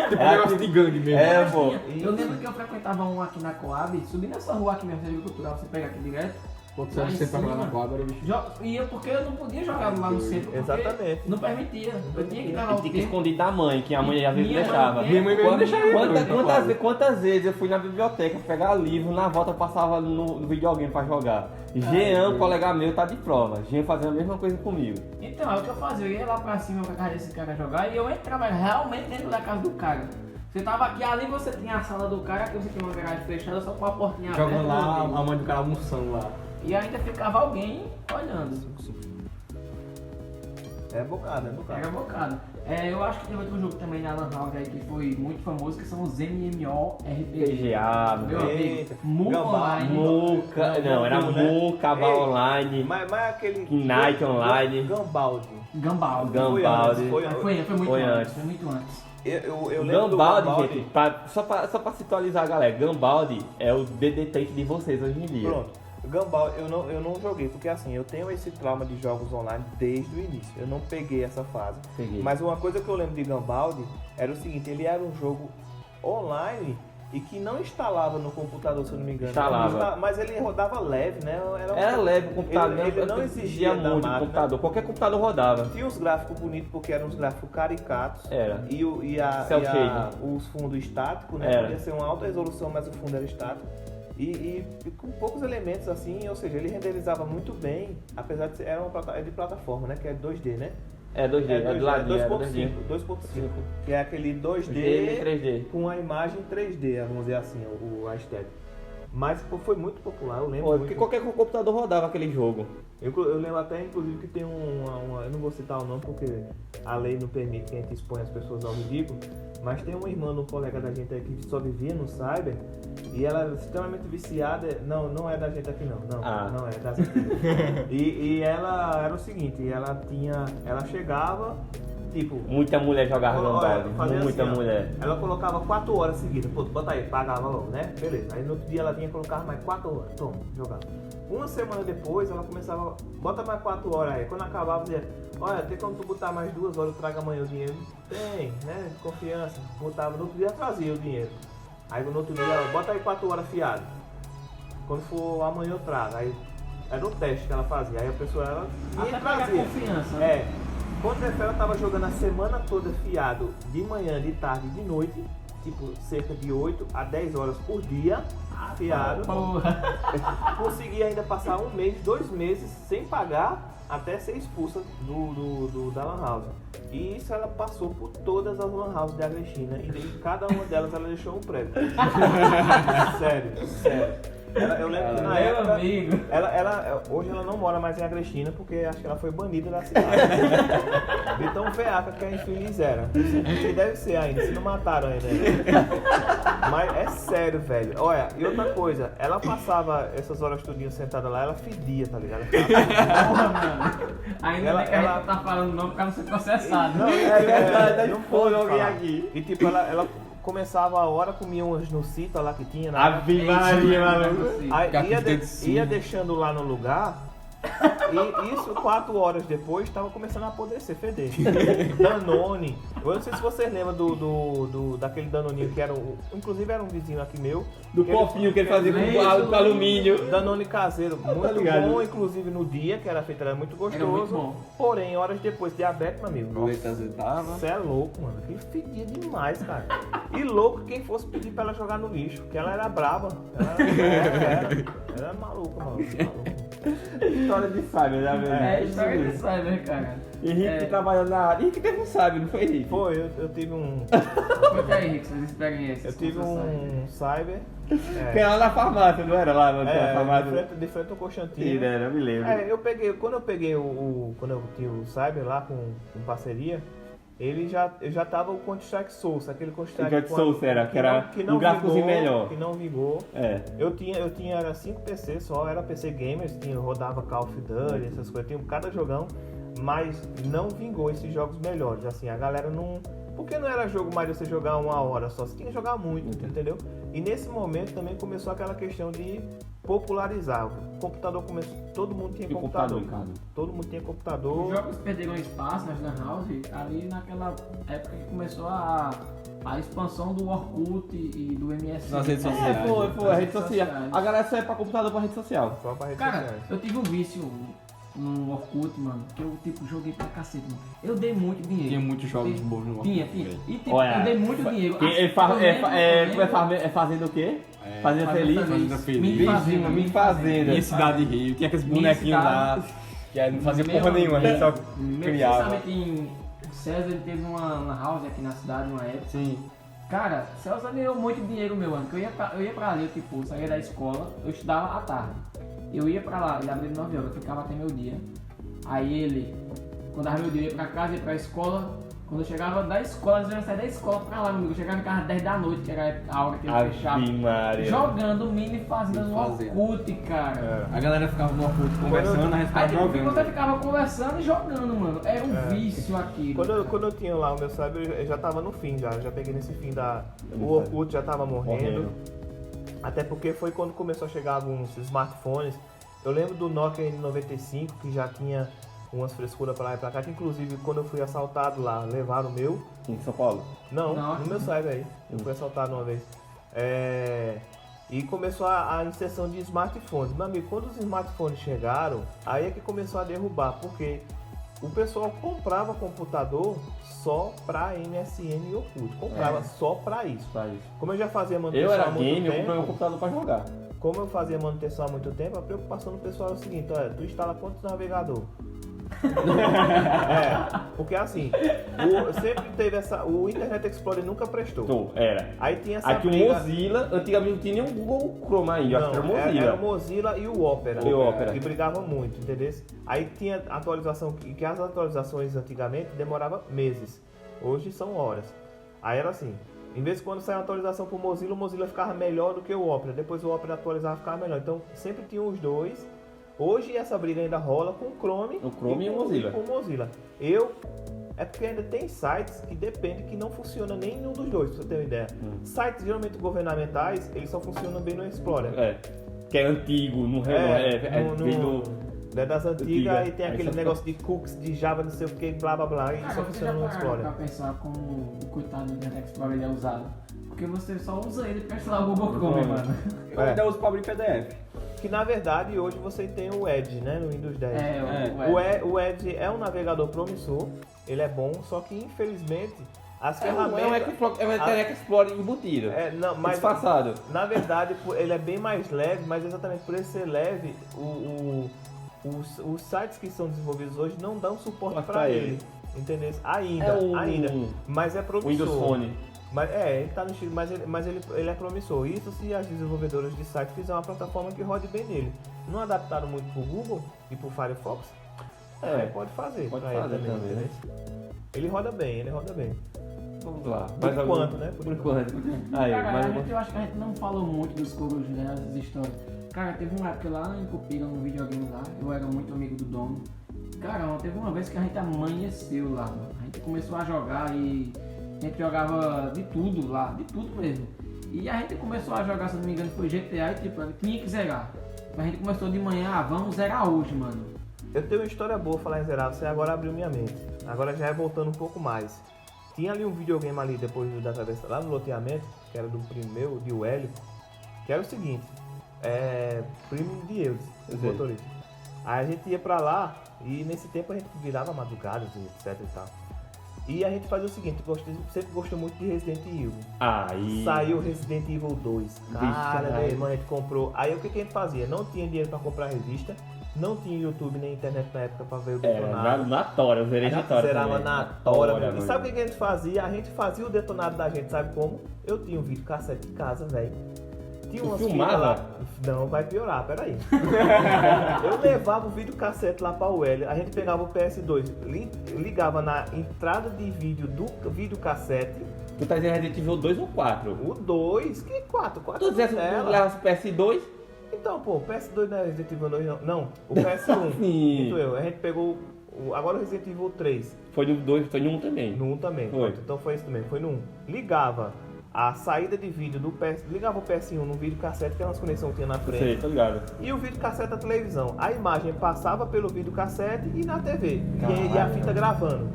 Tipo um negócio de gangue mesmo. Pô. Eu lembro que eu frequentava um aqui na Coab, subindo essa rua aqui mesmo, Centro Cultural, você pega aqui direto. Você tava lá na quadra, bicho. E porque eu não podia jogar lá no centro, exatamente. Não permitia. Eu tinha que dar lá o Tinha que tempo. esconder da mãe, que a mãe às vezes Minha deixava. mãe- Minha mãe mesmo deixava. Quantas vezes eu fui na biblioteca pegar livro, na volta eu passava no videogame pra jogar. Jean, colega meu, tá de prova. Jean fazendo a mesma coisa comigo. Então, é o que eu fazia. Eu ia lá pra cima pra casa desse cara jogar e eu entrava realmente dentro da casa do cara. Você tava aqui, ali você tinha a sala do cara, aqui você tinha uma garagem fechada, só com a portinha aberta. Jogando lá, a mãe do cara almoçando lá. E ainda ficava alguém olhando. É bocado. Era bocado. Eu acho que tem outro jogo também na Lan House aí que foi muito famoso, que são os MMORPG. PGA, Meu amigo, Muka Gambá, Online. Muka, não, era Muka, Online, Mas aquele... Knight Online. Gambaldi. Gambald. Gambaldi. Foi antes, foi muito antes. Eu lembro Gambaldi, do gente, só pra situalizar a galera, Gambaldi é o DD de vocês hoje em dia. Pronto. Gambaldi eu não joguei, porque assim, eu tenho esse trauma de jogos online desde o início. Eu não peguei essa fase. Peguei. Mas uma coisa que eu lembro de Gambaldi era o seguinte, ele era um jogo online e que não instalava no computador, se eu não me engano. Instalava. Mas ele rodava leve, né? Era leve o computador, Ele não exigia da muito o máquina. computador, qualquer computador rodava. Tinha uns gráficos bonitos porque eram uns gráficos caricatos. Era. E os fundos estáticos, né? Era. Podia ser uma alta resolução, mas o fundo era estático. E com poucos elementos assim, ou seja, ele renderizava muito bem, apesar de ser é de plataforma, né? Que é 2D, né? É 2D, é do ladinho, é 2.5, 2.5, que é aquele 2D e 3D. com a imagem 3D, vamos dizer assim, a estética. Mas foi muito popular, eu lembro. Pô, porque qualquer computador rodava aquele jogo. Eu lembro até, inclusive, que tem eu não vou citar o nome porque a lei não permite que a gente exponha as pessoas ao ridículo, mas tem uma irmã, um colega da gente aqui que só vivia no cyber e ela era extremamente viciada, não é da gente aqui não é das antigas. e ela era o seguinte, ela chegava, tipo... Muita mulher jogava no balde, muita assim, mulher. Ela colocava 4 horas seguidas, pô, bota aí, pagava logo, né? Beleza, aí no outro dia ela vinha colocar mais 4 horas, toma, jogava. Uma semana depois ela começava, bota mais 4 horas aí, quando acabava dizia, olha, tem como tu botar mais 2 horas, eu trago amanhã o dinheiro? Tem, né, confiança, botava, no outro dia trazia o dinheiro. Aí no outro dia ela, bota aí 4 horas fiado, quando for amanhã eu trago, aí era um teste que ela fazia, aí a pessoa ela Até pegar confiança, né? É, quando ela tava jogando a semana toda fiado, de manhã, de tarde e de noite, tipo cerca de 8 a 10 horas por dia, fiado. Conseguia ainda passar 1 mês, 2 meses sem pagar até ser expulsa da Lan House. E isso ela passou por todas as Lan Houses de Agrestina e de cada uma delas ela deixou um prêmio. Sério. Eu lembro que na época, amigo. hoje ela não mora mais em Agrestina porque acho que ela foi banida da cidade. De tão veaca que a infeliz era. Que deve ser ainda, se não mataram ainda. Mas é sério, velho. Olha, e outra coisa, ela passava essas horas tudinho sentada lá, ela fedia, tá ligado? Porra, mano. Ainda bem que a gente não tá falando não, porque ela não ser processado. Não, é verdade, não foi alguém aqui. E tipo, ela começava a hora, comia umas nucitas lá que tinha. Né? Ave Maria, maluco. Aí Ficar com ia, os dedos de ia cima. deixando lá no lugar, e isso 4 horas depois estava começando a apodrecer, feder. Danone. Eu não sei se vocês lembram daquele Danoninho que era inclusive era um vizinho aqui meu. Do copinho que ele fazia com alumínio. Danone caseiro, muito ligado. bom, inclusive no dia que era feito, era muito gostoso. Era muito bom. Porém, horas depois, diabetes, meu amigo. O leite azeitava. Você é louco, mano. Que fedia demais, cara. E louco quem fosse pedir pra ela jogar no lixo, porque ela era brava. Ela era maluca, mano. História de Cyber, né, velho? É, história de Cyber, cara. Henrique trabalhando na área. Henrique teve um Cyber, não foi, Henrique? Foi, eu tive um. Conta aí, Rick, suas experiências. Eu tive com o seu um cyber. Que era lá na farmácia, não era lá na farmácia? De frente ao Sim, Constantino. né? Eu me lembro. Quando eu peguei quando eu tinha o cyber lá com parceria, eu já tava o Counter-Strike Source, aquele Counter-Strike Source era, que era um gráficozinho melhor. Que não vingou. É. Eu tinha era 5 PC só, era PC gamers, rodava Call of Duty, essas coisas, tinha cada jogão, mas não vingou esses jogos melhores. Assim, a galera não. Porque não era jogo mais de você jogar 1 hora só, você tinha que jogar muito, entendeu? E nesse momento também começou aquela questão de popularizar. O computador começou, todo mundo tinha computador. Todo mundo tinha computador. Os jogos perderam espaço nas Lan House ali naquela época que começou a expansão do Orkut e do MSN. Nas redes sociais. Foi, a rede social. A galera só é pra computador, pra rede social. Só pra redes Cara, sociais. eu tive um vício no Orkut, mano, que eu joguei pra cacete, mano. Eu dei muito dinheiro. Tinha muitos jogos bons no Tinha. Orkut. E tipo, Olha, eu dei muito dinheiro. Fazendo o quê? Fazendo feliz? Fazenda Feliz. Me fazenda. Minha Cidade Rio, tinha aqueles bonequinhos lá, que aí não fazia Meu porra nenhuma, a gente só Meu criava. pensamento o César ele teve uma house aqui na cidade, uma época. Sim. Cara, César ganhou muito dinheiro, meu mano. Que eu ia pra ali, tipo, saía da escola, eu estudava à tarde. Eu ia pra lá, ele abria 9 horas, eu ficava até meu dia. Aí ele, quando dava meu dia, eu ia pra casa, ia pra escola. Quando eu chegava da escola, eu ia sair da escola pra lá, meu amigo. Eu chegava em casa às 10 da noite, que era a hora que ele fechava. Maria. Jogando mini fazenda no Fazenda. Orkut, cara. A galera ficava no Orkut conversando, a gente ficava Aí tipo, você jogando. ficava conversando e jogando, mano. Era um vício aquilo. Quando eu tinha lá o meu cyber, eu já tava no fim já peguei nesse fim da. O Orkut já tava morrendo. Até porque foi quando começou a chegar alguns smartphones. Eu lembro do Nokia N95, que já tinha umas frescuras pra lá e pra cá, que inclusive quando eu fui assaltado lá, levaram o meu. Em São Paulo? Não, Não, no meu cyber aí. Eu fui assaltado uma vez. E começou a inserção de smartphones. Meu amigo, quando os smartphones chegaram, aí é que começou a derrubar, porque o pessoal comprava computador só pra MSN e Orkut. Comprava só pra isso. Como eu já fazia manutenção Eu era há muito game, eu tempo, comprei um computador pra jogar. como eu fazia manutenção há muito tempo, a preocupação do pessoal é o seguinte, olha, tu instala quantos navegador? Porque assim, sempre teve o Internet Explorer nunca prestou. Era. Aí tinha essa Aqui o briga. Mozilla, antigamente não tinha nem o Google Chrome aí, eu acho que era o Mozilla. Era o Mozilla e o Opera. E o Opera. Que brigavam muito, entendeu? Aí tinha atualização, que as atualizações antigamente demoravam meses. Hoje são horas. Aí era assim, em vez de quando saia uma atualização pro Mozilla, o Mozilla ficava melhor do que o Opera. Depois o Opera atualizava e ficava melhor. Então sempre tinha os dois. Hoje essa briga ainda rola com o Chrome, e o Mozilla. com o Mozilla. É porque ainda tem sites que depende que não funciona nenhum dos dois, pra você ter uma ideia. Sites geralmente governamentais, eles só funcionam bem no Explorer. Que é antigo, não É das antigas Antiga. e tem Aí aquele só negócio de cookies, de Java, não sei o que, blá blá blá, e Cara, só você funciona já no pararam Explorer. pra pensar como o coitado do Internet Explorer ele é usado? Porque você só usa ele pra instalar o Google Chrome, mano. Eu ainda uso pra abrir PDF. Que na verdade hoje você tem o Edge, né, no Windows 10. O Edge é um navegador promissor, ele é bom, só que infelizmente as ferramentas... É um Internet Explorer embutido. Mas disfarçado. na verdade ele é bem mais leve, mas exatamente por ele ser leve, os sites que são desenvolvidos hoje não dão suporte para ele. Entendeu? Ainda. Mas é promissor. Windows Phone. Mas ele tá no estilo, mas ele é promissor. Isso se as desenvolvedoras de site fizerem uma plataforma que rode bem nele. Não adaptaram muito pro Google e pro Firefox? Pode fazer. Pode pra fazer ele também, né? Ele roda bem. Vamos lá. Por enquanto, né? Por enquanto. Aí, Cara, eu acho que a gente não falou muito dos cogos, né, das histórias. Cara, teve uma época lá em Cupira, no videogame lá, eu era muito amigo do dono. Cara, teve uma vez que a gente amanheceu lá, mano. A gente começou a jogar e A gente jogava de tudo lá, de tudo mesmo. E a gente começou a jogar, se não me engano, foi GTA e tipo, tinha que zerar. A gente começou de manhã, vamos zerar hoje, mano. Eu tenho uma história boa falar em zerar, você agora abriu minha mente. Agora já é voltando um pouco mais. Tinha ali um videogame ali depois da travessa, lá no loteamento, que era do primeiro, de Hélio, que era o seguinte, primo de Eudes, o motorista. Aí a gente ia pra lá e nesse tempo a gente virava madrugadas e etc e tal. E a gente fazia o seguinte, sempre gostou muito de Resident Evil. Aí. Saiu Resident Evil 2. Cara, meu irmão, a gente comprou. Aí o que a gente fazia? Não tinha dinheiro pra comprar revista, não tinha YouTube nem internet na época pra ver o detonado. Na Tora, eu zerei na Tora. Zerava na Tora. E sabe o que a gente fazia? A gente fazia o detonado da gente, sabe como? Eu tinha um vídeo cassete em casa, velho. Tinha umas fitas lá. Não, vai piorar, peraí. Eu levava o videocassete lá pra Hélio, a gente pegava o PS2, ligava na entrada de vídeo do videocassete. Tu tá dizendo Resident Evil 2 ou 4? O 2? Que 4? 4 Tu dizendo que leva o PS2? Então, pô, o PS2 não é Resident Evil 2 não. Não, o PS1. Muito eu. A gente pegou agora o Resident Evil 3. Foi no 2, foi no 1 também. No 1 também. Foi. Então foi isso também, foi no 1. Ligava a saída de vídeo do PS, ligava o PS1 no videocassete, que era umas conexões que tinha na frente. Sei, tô ligado. E o videocassete da televisão. A imagem passava pelo videocassete e na TV. E a fita gravando.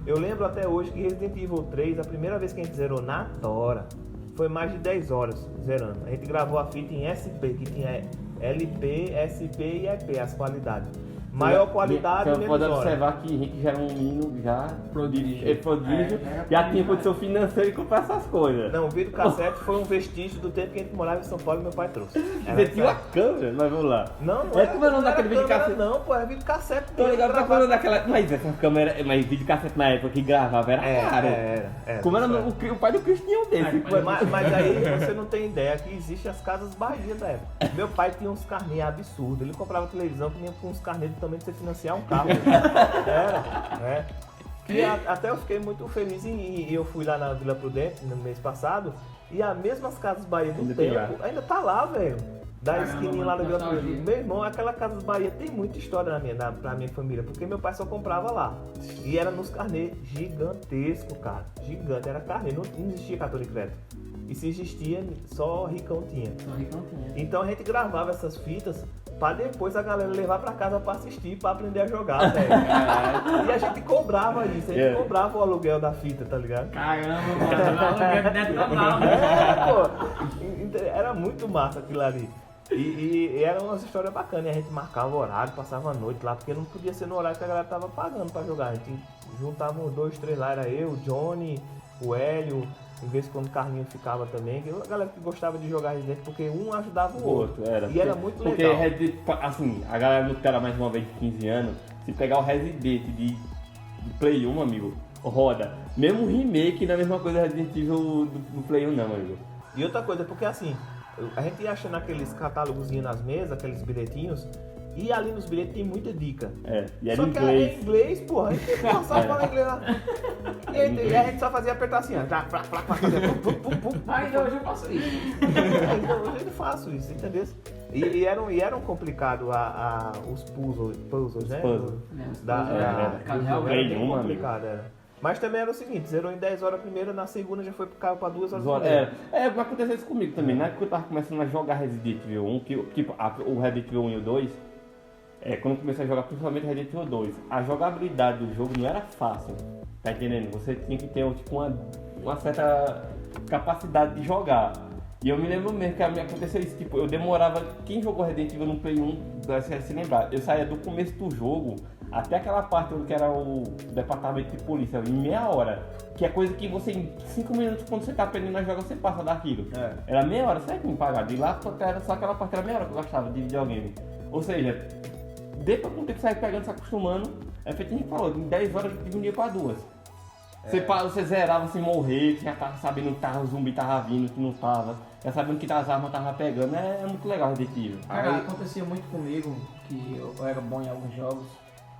Eu lembro até hoje que Resident Evil 3, a primeira vez que a gente zerou na Tora, foi mais de 10 horas zerando. A gente gravou a fita em SP, que tinha LP, SP e EP, as qualidades. Maior qualidade, menos menos pode hora. observar que Henrique já era um menino já prodígio, já tinha condição financeira de comprar essas coisas. Não, o videocassete foi um vestígio do tempo que a gente morava em São Paulo e meu pai trouxe. Você tinha uma câmera, mas vamos lá. Não É como é o nome daquele videocassete? Não, pô, é videocassete. Tô ligado, tá falando daquela. Mas essa câmera, mas videocassete na época que gravava era caro. Era. Como era o pai do Cristo tinha um desse. Mas aí você não tem ideia que existem as casas Bahia da época. Meu pai tinha uns carnês absurdos. Ele comprava televisão que vinha com uns carnês também de você financiar um carro. Era. E até eu fiquei muito feliz e eu fui lá na Vila Prudente no mês passado e as mesmas casas Bahia do tempo ainda tá lá, velho. Da esquininha lá da Vila Prudente. Meu irmão, aquela Casas Bahia tem muita história pra minha família, porque meu pai só comprava lá. E era nos carnês gigantesco, cara. Gigante, era carnê, não existia cartão de crédito. E se existia, só ricão tinha. Então a gente gravava essas fitas pra depois a galera levar pra casa pra assistir, pra aprender a jogar, velho. E a gente cobrava isso, a gente cobrava o aluguel da fita, tá ligado? Caramba, mano, aluguel detonado. Pô, era muito massa aquilo ali. E eram umas histórias bacanas, e a gente marcava o horário, passava a noite lá, porque não podia ser no horário que a galera tava pagando pra jogar. A gente juntava uns 2, 3 lá, era eu, o Johnny, o Hélio, em vez de quando o Carlinhos ficava também, a galera que gostava de jogar Resident, porque um ajudava o outro. E era muito legal. Porque, assim, a galera que era mais uma vez de 15 anos, se pegar o Resident de Play 1, amigo, roda. Mesmo remake não é a mesma coisa Resident Evil do Play 1 não, amigo. E outra coisa, porque assim, a gente ia achando aqueles catálogozinhos nas mesas, aqueles bilhetinhos, e ali nos bilhetes tem muita dica. E só em que inglês. é em inglês, porra, a gente tem que passar a falar inglês lá. E a gente só fazia apertar assim, ó. Fazia pum, pum, pum, pum. Ainda hoje eu faço isso. Então, hoje eu faço isso, entendeu? E eram complicados os puzzles, né? Play 1, complicado, era. Mas também era o seguinte, zerou em 10 horas a primeira, na segunda já foi pra 2 horas vai acontecer isso comigo também, né? Porque eu tava começando a jogar Resident Evil 1, tipo, o Resident Evil 1 e o 2, quando eu comecei a jogar principalmente Resident Evil 2, a jogabilidade do jogo não era fácil, tá entendendo? Você tinha que ter tipo, uma certa capacidade de jogar. E eu me lembro mesmo que aconteceu isso, tipo, eu demorava, quem jogou Resident Evil no Play 1, vai se lembrar, eu saía do começo do jogo até aquela parte que era o departamento de polícia, em meia hora. Que é coisa que você, em 5 minutos, quando você tá aprendendo a jogar, você passa daquilo. Era meia hora, sabe como pagar? De lá, era só aquela parte, era meia hora que eu gastava de videogame. Ou seja, depois com o tempo você vai pegando, se acostumando, é feito a gente falou, em 10 horas diminuía pra 2. Você zerava sem morrer, que já tava sabendo que o zumbi tava vindo, que não tava. Já sabendo que as armas tava pegando, é muito legal o Resident Evil. Cara, acontecia muito comigo, que eu era bom em alguns jogos.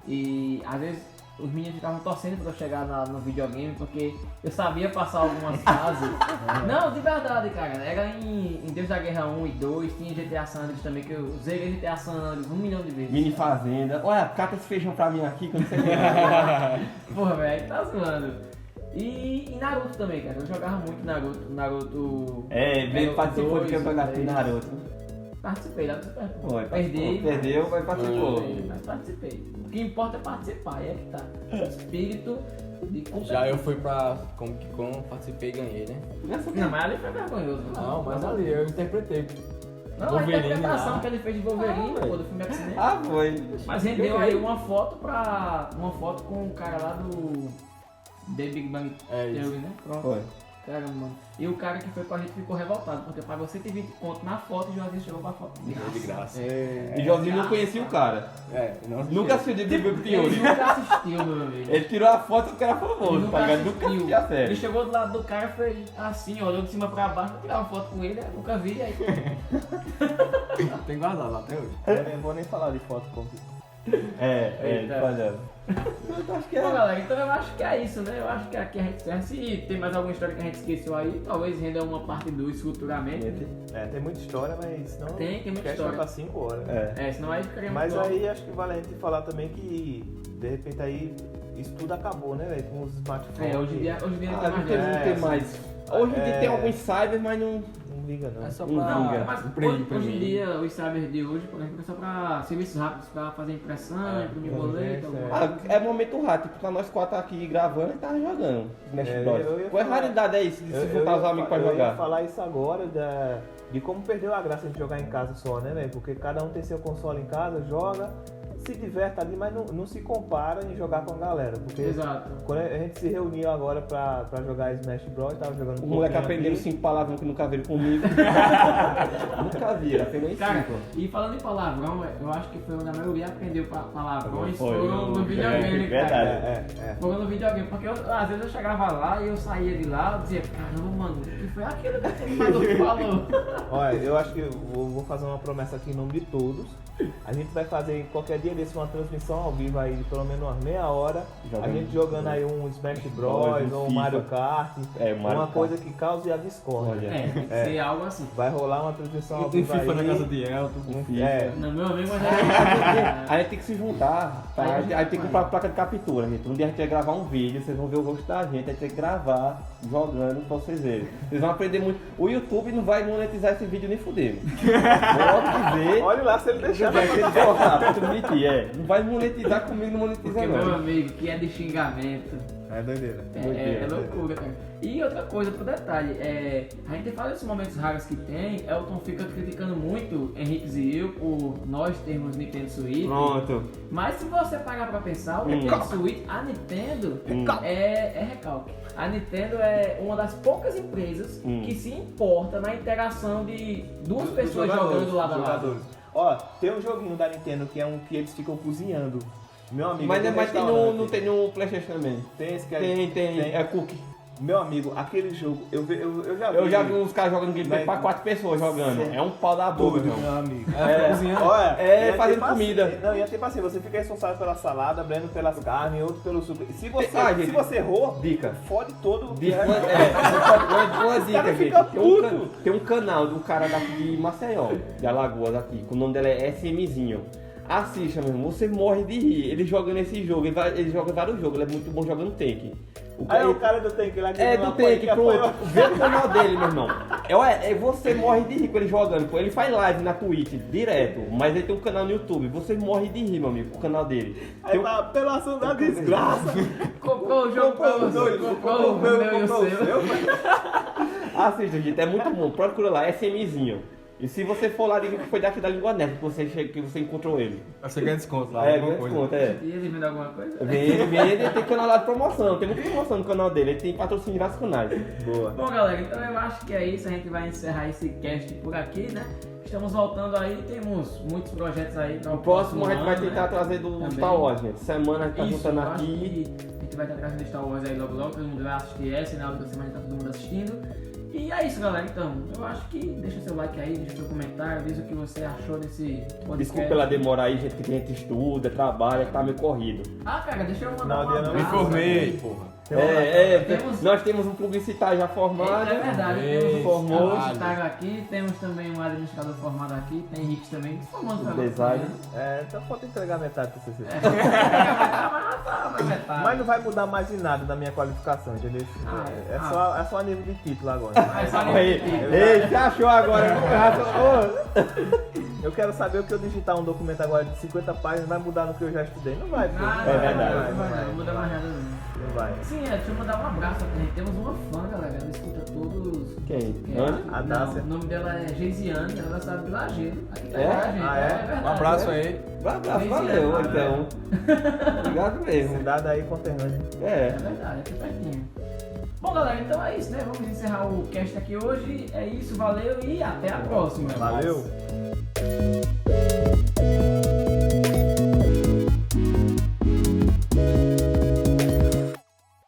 E às vezes os meninos ficavam torcendo pra eu chegar no videogame, porque eu sabia passar algumas fases. Não, de verdade, cara. Era em Deus da Guerra 1 e 2, tinha GTA San Andreas também, que eu zerei GTA San Andreas 1 milhão de vezes. Mini Fazenda. Olha, cata esse feijão pra mim aqui, que eu não sei. Porra, velho, tá zoando. E Naruto também, cara. Eu jogava muito Naruto. Ele participou do 2, campeonato de 3. Naruto. Participei lá do Super Bowl. Foi, Perdi. perdeu, mas participou. Mas participei. O que importa é participar, aí é que tá. Espírito de competição. Já eu fui pra Comic Con, participei e ganhei, né? Não, mas ali foi vergonhoso. Não, mas ali eu interpretei. Não, a Wolverine interpretação lá. que ele fez de Wolverine, Ah, pô, do filme X-Men. Ah, foi. Mas rendeu aí uma foto com o cara lá do The Big Bang É isso. Theory, né? Pronto. Foi. Caramba, mano. E o cara que foi com a gente ficou revoltado, porque pagou 120 conto na foto e o Joãozinho chegou com a foto. De graça. E Joãozinho não conhecia o cara. Não Nunca assistiu de Big Bang Ele Theory. nunca assistiu, meu amigo. Ele tirou a foto do cara famoso, Ele tá ligado? Nunca assistiu a Ele série. chegou do lado do cara e foi assim, olhou de cima pra baixo, pra tirar uma foto com ele, eu nunca vi, aí Tem guardado lá até hoje. Eu nem vou nem falar de foto com Eita. Falando. Eu acho que Bom, é. galera, então eu acho que é isso, né? Eu acho que aqui a gente encerra. Se tem mais alguma história que a gente esqueceu aí, talvez renda uma parte 2 futuramente. tem muita história, mas não. Tem muita quer história. pra 5 horas. Senão aí ficaria Mas muito aí acho que vale a gente falar também que de repente aí isso tudo acabou, né, velho? Com os smartphones. Hoje em dia não tem Ah, mais não tem, nada. não tem mais. Hoje em dia tem alguns cyber, mas não. Não liga não. É só Não pra liga. Mas imprimir. hoje em dia, os cyber de hoje, por exemplo, é só pra serviços rápidos, pra fazer impressão, imprimir boleto, alguma coisa. É momento rápido, tipo, pra nós quatro aqui gravando e tava jogando Smash Bros. eu ia Qual é a falar- raridade é isso, de se juntar os amigos pra Eu ia jogar? falar isso agora de como perdeu a graça de jogar em casa só, né, velho? Porque cada um tem seu console em casa, joga, se diverte ali, mas não se compara em jogar com a galera. Porque Exato. quando a gente se reuniu agora pra jogar Smash Bros, tava jogando O moleque pouquinho aprendendo aqui. 5 palavrões que nunca viram comigo. Nunca viram, aprendeu em Cara, 5. e falando em palavrão, eu acho que foi onde a maioria aprendeu palavrões Foi, foram no videogame, verdade. cara. Foram no videogame, porque às vezes eu chegava lá e eu saía de lá e dizia, caramba, mano, o que foi aquilo que aquele maluco falou? Olha, eu acho que eu vou fazer uma promessa aqui em nome de todos. A gente vai fazer qualquer dia desse uma transmissão ao vivo aí de pelo menos umas meia hora. A gente jogando aí um Smash Bros ou um FIFA. Mario Kart. Mario uma Kart. coisa que cause a discórdia. Tem que ser algo assim. Vai rolar uma transmissão ao Um vivo FIFA na aí. casa de Elton. Não, meu amigo, mas A gente tem que se juntar, tá? Aí a A gente gente tem que vai. comprar placa de captura, gente. Um dia a gente vai gravar um vídeo, vocês vão ver o rosto da gente, a gente tem que gravar jogando pra vocês verem. Vocês vão aprender muito. O YouTube não vai monetizar esse vídeo nem fudendo. Pode ver. Olha lá se ele deixar. Vai ser borrar, pra tu mentir, Não vai monetizar comigo, não monetiza porque meu não. amigo, que é de xingamento, É doideira. é loucura, cara. E outra coisa, outro detalhe, a gente fala desses momentos raros que tem, Elton fica criticando muito Henrique e eu por nós termos Nintendo Switch. Pronto. Mas se você parar pra pensar, o Nintendo Switch, a Nintendo é recalque. A Nintendo é uma das poucas empresas que se importa na interação de duas pessoas jogando lado a lado. Ó, tem um joguinho da Nintendo que é um que eles ficam cozinhando. Meu amigo. Mas, do mas tem restaurante. não tem no PlayStation também. Tem esse que é. Tem. É cookie. Meu amigo, aquele jogo, eu já vi. Eu já vi uns caras jogando gameplay Mas- pra 4 pessoas jogando. Certo. É um pau da boca, Doido, meu. meu amigo. É, Olha, é ia ter fazendo paci- comida. Não, ia ter paciência. Você fica responsável pela salada, Breno pelas carnes, outro pelo suco. Se você, gente, se você errou, dica. fode todo. Uma dica, cara gente. fica Tem um canal do cara daqui de Maceió, de Alagoas aqui, que o nome dele é SMzinho. Assista, meu irmão, você morre de rir. Ele joga nesse jogo, ele joga vários jogos, ele é muito bom jogando tank. Aí o cara do tanque lá que É, não do apoia, tank, que apoia- pronto. Vê o canal dele, meu irmão. Você morre de rir com ele jogando. Pô. Ele faz live na Twitch, direto. Mas ele tem um canal no YouTube. Você morre de rir, meu amigo, com o canal dele. Aí Tem um- fala, pela ação da desgraça. Comprou o jogo pra você, comprou o meu e o seu. Assista, gente, é muito bom. Procura lá, SMzinho. E se você for lá, diga que foi daqui da Língua Nerd que você encontrou ele. Você ganha desconto lá, É, alguma ganha coisa. desconto, é. E ele vende alguma coisa? Vende, ele tem canal lá de promoção. Tem muita promoção no canal dele. Ele tem patrocínio em vários canais. Boa. Bom, galera, então eu acho que é isso. A gente vai encerrar esse cast por aqui, né? Estamos voltando aí, temos muitos projetos aí para O próximo a gente vai ano, tentar né? trazer do Também. Star Wars, gente. Semana a gente tá Isso, juntando eu acho aqui. que a gente vai estar trazendo Star Wars aí logo logo, todo mundo vai assistir essa e na outra semana tá todo mundo assistindo. E é isso, galera, então, eu acho que deixa seu like aí, deixa seu comentário, diz o que você achou desse podcast. Desculpa pela demora aí, gente, que a gente estuda, trabalha, que tá meio corrido. Ah, cara, deixa eu mandar Não, um eu não abraço Me formei, aí. porra. Nós temos um publicitário já formado. É verdade, Ei, temos um formou. publicitário aqui, temos também um administrador formado aqui, tem Henrique também, que se formando O também. design. Então falta entregar metade do CCC. Mas tá na metade. Mas não vai mudar mais em nada da minha qualificação, entendeu? É só a nível de título agora. Ah, é só nível de título. Ei, você achou agora? Eu quero saber o que eu digitar um documento agora de 50 páginas vai mudar no que eu já estudei. Não vai, pô. Nada, É verdade. não muda mais nada não. Não vai. Sim, deixa eu mandar um abraço pra gente. Temos uma fã, galera. Ela escuta todos. Quem? É, Onde? A não, Dácia. o nome dela é Geisiane, ela vai saber do Lajeiro. Aqui tá É? com a gente. Ah, é? verdade. Um abraço aí. Um abraço, valeu, então. Obrigado mesmo. Cidade aí conterrânea. É É. verdade, aqui pertinho. Bom, galera, então é isso, né? Vamos encerrar o cast aqui hoje. É isso, valeu e até a próxima. Valeu!